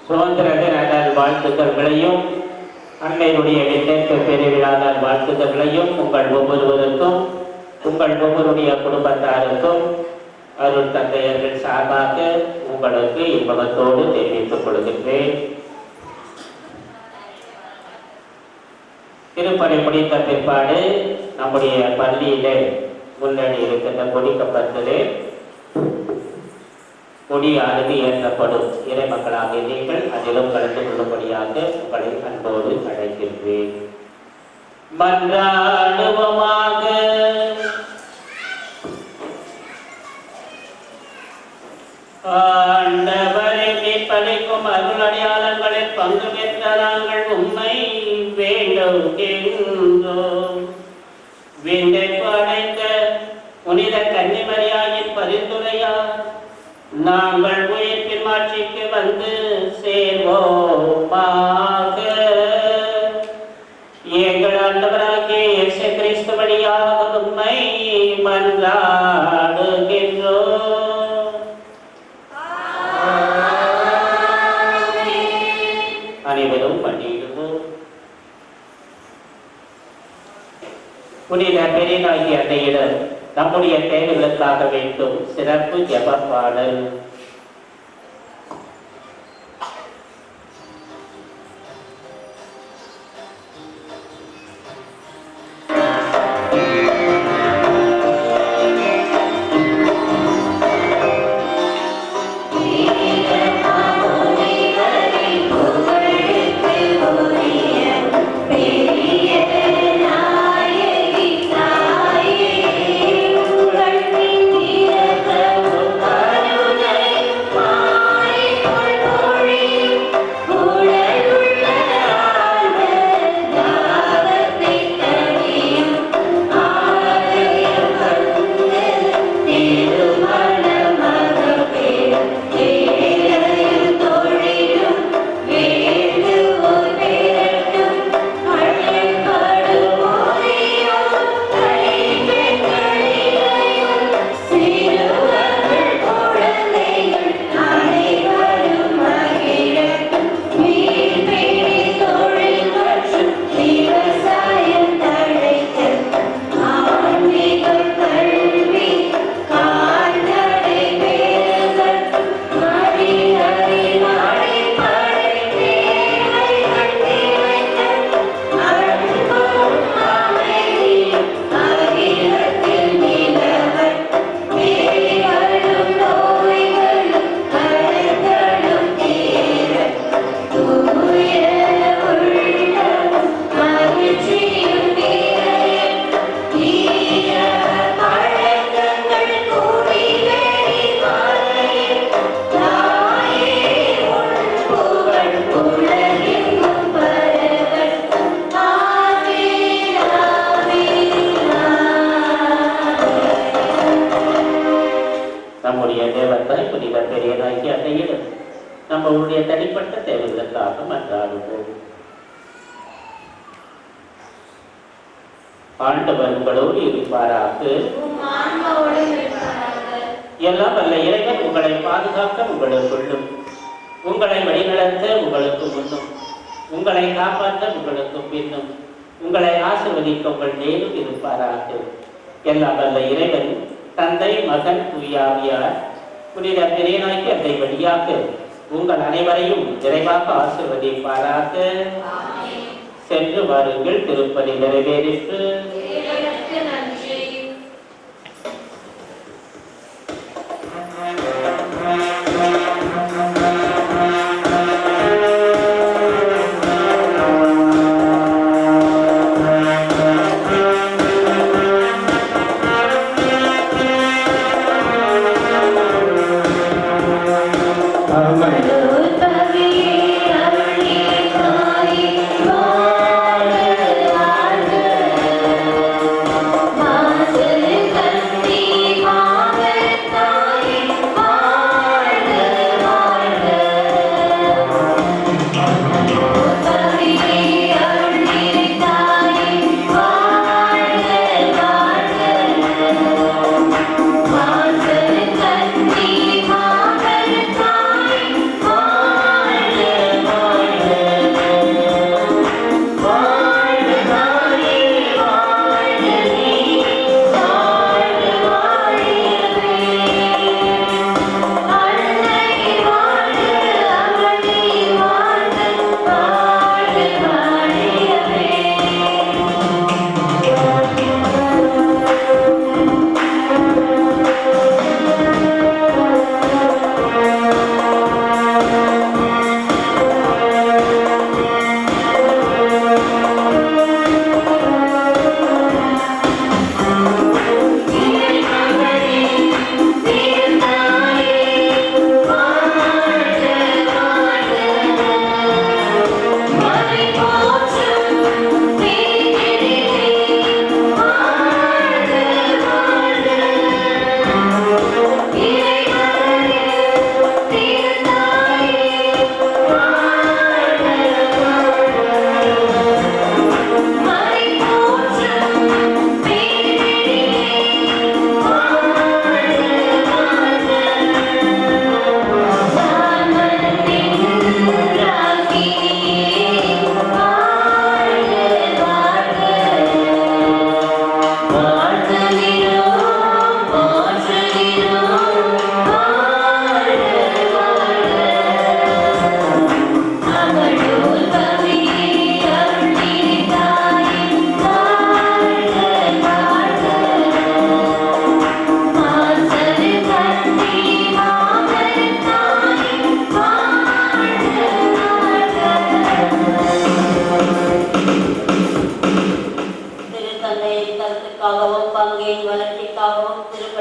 சுதந்திர தின வாழ்த்துக்களையும் அன்னையுடைய விண்ணேற்ற பெருவிழாதார் வாழ்த்துக்களையும் உங்கள் ஒவ்வொருவருக்கும் உங்கள் ஒவ்வொருடைய குடும்பத்தாருக்கும் அருள் தந்தையர்கள் சார்பாக உங்களுக்கு இன்பத்தோடு தெரிவித்துக் கொள்கின்றேன். திருப்பணி முடித்த பிற்பாடு நம்முடைய பள்ளியிலே முன்னாடி இருக்கின்ற கொடிக்கப்பட்டது கொடியானது ஏற்றப்படும். இறை மக்களாக நீங்கள் அதிலும் கலந்து கொள்ளும்படியாக உங்களை அன்போடு அழைக்கின்றேன். மன்றாடுவோமாக. ஆண்டவரை மீட்பளிக்கும் அருள் அடையாளங்களில் பங்கு பெற்ற நாங்கள் உம்மை வேண்டுகின்றோம். விண்டைப்பு அடைந்த புனித கன்னிமரியாயின் பரிந்துரையால் நாங்கள் உயிர்ப்பின் மாட்சிக்கு வந்து சேர்வோமாக. எங்கள் ஆண்டவராகிய இயேசு கிறிஸ்து வழியாக உம்மை மன்றாடுகின்றோம். அனைவரும் பணியிடுவோம். புனித பெரியனாகிய அன்னையிடம் நம்முடைய தேவைகளுக்காக வேண்டும் சிறப்பு ஜெப பாடல். நம்மளுடைய தனிப்பட்ட தேவைகளுக்காக மன்றாடுவோம். ஆண்டவர் உங்களோடு இருப்பாராக. எல்லாம் வல்ல இறைவன் உங்களை பாதுகாக்க உங்களுக்குள்ளும், உங்களை வழிநடத்த உங்களுக்கு முன்னும், உங்களை காப்பாற்ற உங்களுக்கு பின்னும், உங்களை ஆசீர்வதிக்க உங்கள் மேலும் இருப்பாராக. எல்லாம் வல்ல இறைவன் தந்தை, மகன், தூயாவியார் புனித பெரியனாக்கி அதை வழியாக உங்கள் அனைவரையும் விரைவாக ஆசீர்வதிப்பாராக. சென்று வாருங்கள், திருப்பலி நிறைவேறிற்று. Bye.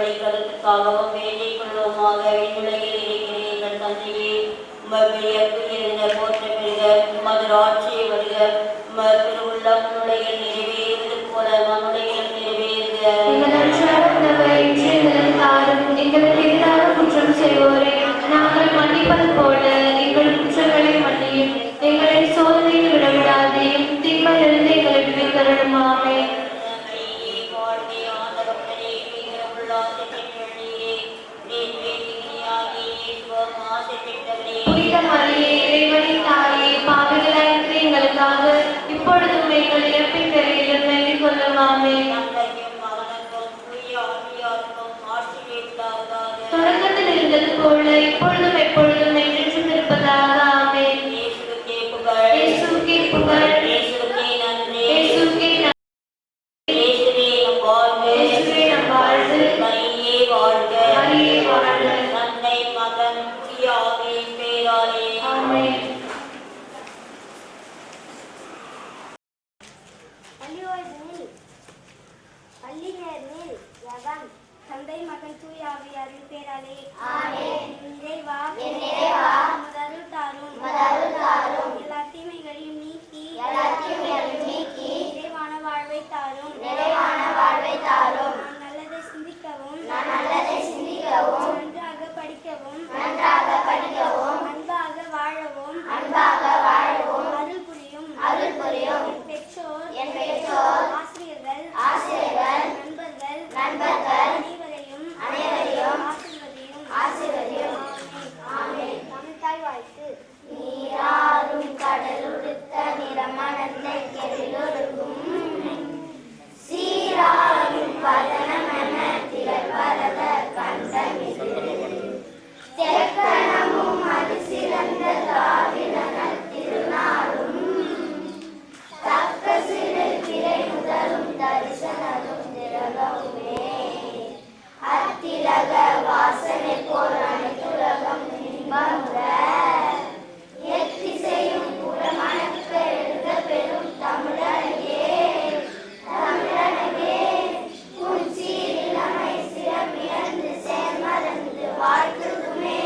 படைக்கிறதுக்காகவும் வேண்டிக் கொள்வோமாக. விண்ணுலகில் இருக்கிற எங்கள் தந்தையே, உமது போற்ற பெறுக, உமது ஆட்சியை வருக, உமது திருவுள்ளம் விண்ணுலகில் நிறைவேறுவது போல மண்ணுலகில் நிறைவேறுக. எங்களுக்கு எதிராக குற்றம் செய்வோரை நாங்கள் மன்னிப்பது போல எங்கள் குற்றங்களை மன்னியும். எங்களை சோதனையில் விடவிடாதையும் தீமையிலிருந்து எங்களை விடுவித்தருளுமாமே. புனித மரியே, இறைவனின் தாயே, பாவிகளாயிருக்கிற எங்களுக்காக இப்பொழுதும் எங்கள் இறப்பின் வேளையிலும் வேண்டிக் கொள்ளுமாமே. தொடக்கத்தில் இருந்தது போல இப்பொழுதும் எப்பொழுதும் என்றென்றும் இருப்பதாக. ஆமென். இயேசுவுக்கே புகழ், இயேசுவுக்கே நன்றி, இயேசுவே நம் வாழ்வு, மரியே வாழ்க, மரியே வாழ்க. தந்தை, மகன், தூய ஆவியின் பெயராலே ஆமென். தந்தை, மகன், தூய ஆவியாரின் பேராலே இறைவா உமது அருள் தாரும், எல்லா தீமைகளையும் நீக்கி நிறைவான வாழ்வை தாரும். நான் நல்லதை சிந்திக்கவும் நன்றாக படிக்கவும் அன்பாக வாழவும் அருள் புரியும். என் பெற்றோர், ஆசிரியர்கள், நண்பர்கள் அனைவரையும் ஆசீர்வதியும். ஆமென். தமிழ்த்தாய் வாழ்த்து. நீராறும் கடலுடுத்த நிறமணந்த கெழிலொருகும் சீராரும் பதனமென திகழ்வரத கண்டமிது தெக்கணமும் அது சிறந்த தாவிரனல் திருநாளும் தக்க சிறு திரை முதலும் தரிசனதும் திரகவுமே அத்திலக வாசனை போல் அனைத்துலகம் இன்பமுற எத்திசையும் புறமணக்க எழுத பெரும் தமிழனே உன் சீரிழமை சிறப்பியந்து சேர்மறந்து வாழ்த்துதுமே.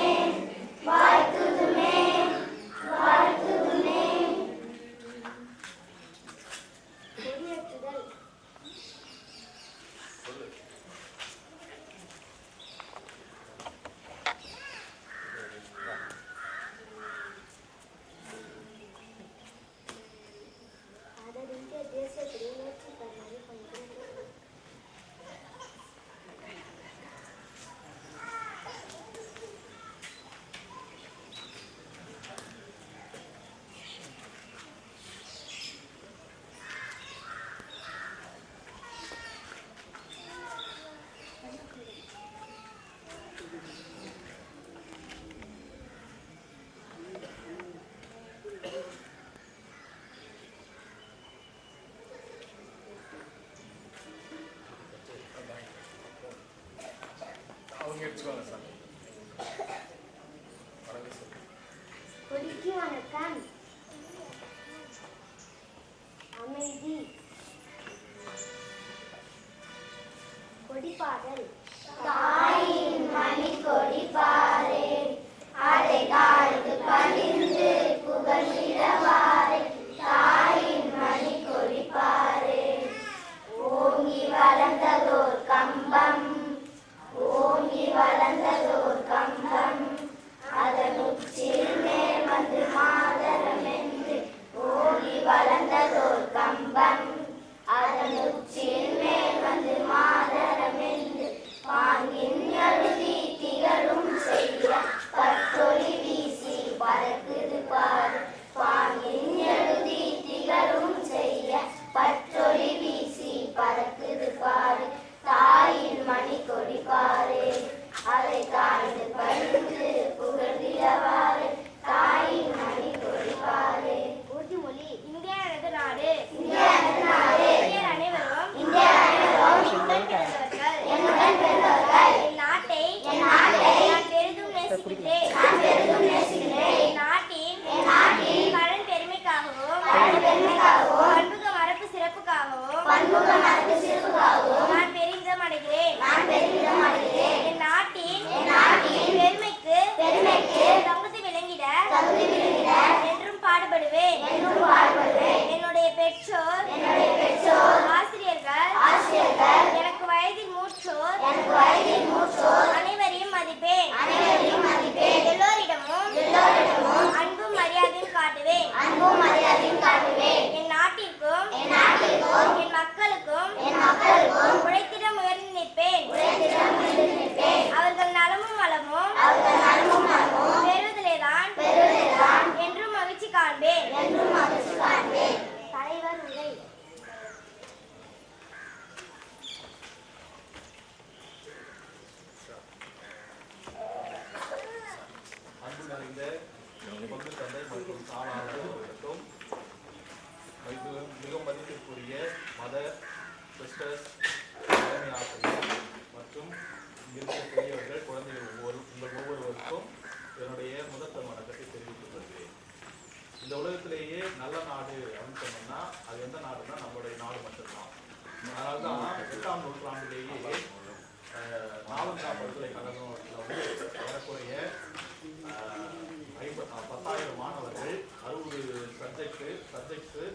கொடிக்கு வணக்கம். அமைதி. கொடிப்பாடல். தாயின் மணி கொடிப்பாரே அதை காத்து பணிந்து புகழ்கிறவாரே தாயின் மணி கொடிப்பாரே ஓங்கி வளர்ந்ததோர் கம்பம் அதன் உச்சில் மேல் வந்து மாதரம் என்று ஓங்கி வளர்ந்ததோர் கம்பம் அதன் உச்சில் மேல் வந்து மாதரம் என்று பாங்கின் எழுதி திகழும் செய்ய பத்தொலி வீசி பறக்குது பார். பாங்கின் எழுதி திகழும் செய்ய பற்றொலி வீசி பறக்குது பாரு. தாயின் மணி கொடிப்பாரே அதை தாழ்ந்து பணிந்து புகழ்கிறவாறு தாயின் மணி கொடிப்பாரே. உறுதிமொழி. இந்தியா எனது நாடு. இந்தியர் அனைவரும் என்னுடன் பிறந்தவர்கள். என் நாட்டை நான் பெரிதும் நேசிக்கிறேன். என் நாட்டின் கடன் பெருமைக்காகவும் பன்முக மரபு சிறப்புக்காகவும் நான் பெருமிதம் அடைகிறேன். இங்க இருக்கிற பெரியவர்கள் குழந்தைகள் உங்கள் ஒவ்வொருவருக்கும் என்னுடைய முதற்க வணக்கத்தை தெரிவித்துக் கொள்கிறேன். இந்த உலகத்திலேயே நல்ல நாடு அப்படின்னு சொன்னோம்னா அது எந்த நாடுன்னா நம்மளுடைய நாடு மட்டும்தான். அதனால்தான் 8ஆம் நூற்றாண்டிலேயே நாலந்தா பல்கலைக்கழகத்தில் வந்து வரக்கூடிய 10,000 மாணவர்கள் 60 சப்ஜெக்ட்ஸு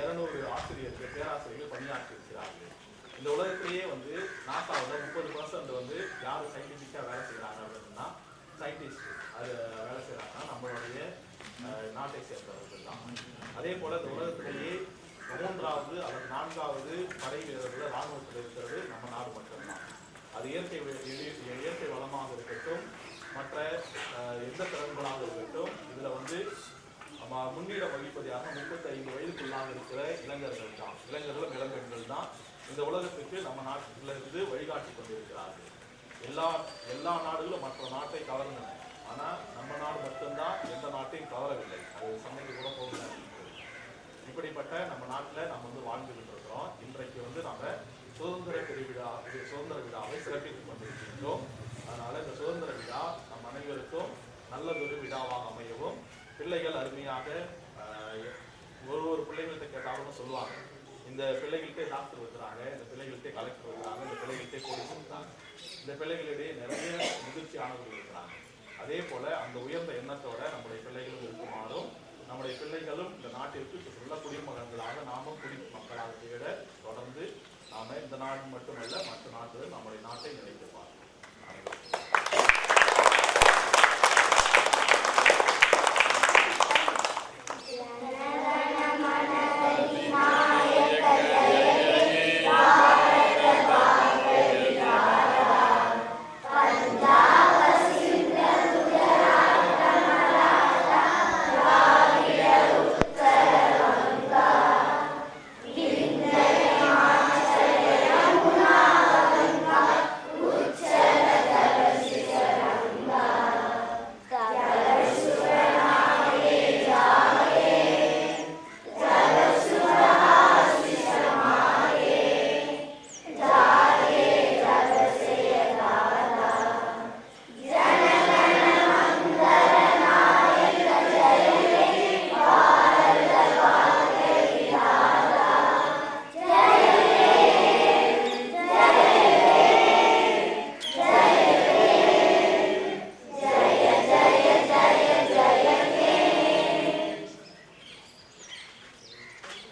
200 ஆசிரியர்கள் பேராசிரியர்கள் பணியாற்றி இருக்கிறார்கள். இந்த உலகத்திலேயே வந்து நாசாவில் 30% வந்து யார் சயின்டிஃபிக்காக வேலை செய்கிறாங்க அப்படின்னா சயின்டிஸ்ட் அது வேலை செய்கிறாங்கன்னா நம்மளுடைய நாட்டை சேர்ந்தவர்கள் தான். அதே போல் இந்த உலகத்திலேயே 3வது அல்லது 4வது படை வீரர்கள் இராணுவத்தில் இருக்கிறது நம்ம நாடு மட்டும்தான். அது இயற்கை வளமாக இருக்கட்டும், மற்ற எந்த திறன்களாக இருக்கட்டும், இதில் வந்து முன்னிட வகிப்பதாக 35 வயதுக்குள்ளாக இருக்கிற இளைஞர்கள் தான், இளைஞர்களும் இளம்பெண்கள் தான் இந்த உலகத்துக்கு நம்ம நாட்டிலிருந்து வழிகாட்டி கொண்டிருக்கிறார்கள். எல்லா நாடுகளும் மற்ற நாட்டை கவர்ந்தன, ஆனால் நம்ம நாடு மட்டும்தான் எந்த நாட்டையும் கவரவில்லை. அது சமைக்கு கூட போகல. இப்படிப்பட்ட நம்ம நாட்டில் நம்ம வந்து வாழ்ந்துகிட்டு இருக்கிறோம். இன்றைக்கு வந்து நம்ம சுதந்திர விழாவை சிறப்பித்துக் கொண்டிருக்கின்றோம். அதனால இந்த சுதந்திர விழா நம் அனைவருக்கும் நல்லதொரு விழாவாக அமையவும், பிள்ளைகள் அருமையாக ஒரு பிள்ளைகள்கிட்ட கேட்டாலும் சொல்லுவாங்க, இந்த பிள்ளைகள்கிட்டே டாக்டர் வைக்கிறாங்க, இந்த பிள்ளைகள்கிட்டே கலெக்டர் வைக்கிறாங்க, இந்த பிள்ளைகள்கிட்டே போலீஸ் இருக்கிறாங்க. இந்த பிள்ளைகளிடையே நிறைய முதிர்ச்சியானவர்கள் இருக்கிறாங்க. அதே போல அந்த உயர்ந்த எண்ணத்தோட நம்முடைய பிள்ளைகளும் இருக்குமாறும், நம்முடைய பிள்ளைகளும் இந்த நாட்டிற்கு நல்ல குடிமகன்களாக நாமும் குடிமக்களாக திகழ தொடர்ந்து நாம இந்த நாடு மட்டுமல்ல மற்ற நாடுகள் நம்முடைய நாட்டை நினைத்துப்பார்.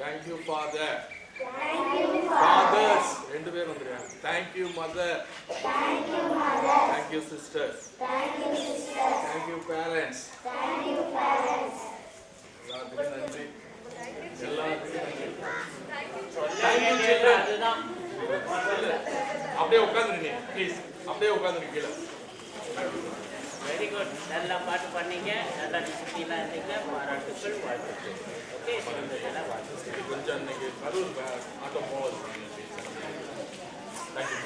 Thank you, Father. Fathers, ரெண்டு பேர் வந்துருக்காங்க. Thank you, Mother. Thank you, sisters. Thank you, parents. எல்லாத்துக்கும் நன்றி. Thank you, children. அப்படியே உட்காந்துருங்க ப்ளீஸ், அப்படியே உட்காந்துருங்க கீழே. வெரி குட், நல்லா பாட்டு பண்ணீங்க, நல்லா டிசிப்ளினாக இருந்தீங்க. பாராட்டுக்கள், வாழ்த்துக்கள். ஓகே, வாழ்த்துக்கள். கொஞ்சம் இன்னைக்கு கரூர் ஆட்டோ போவது. தேங்க்யூ.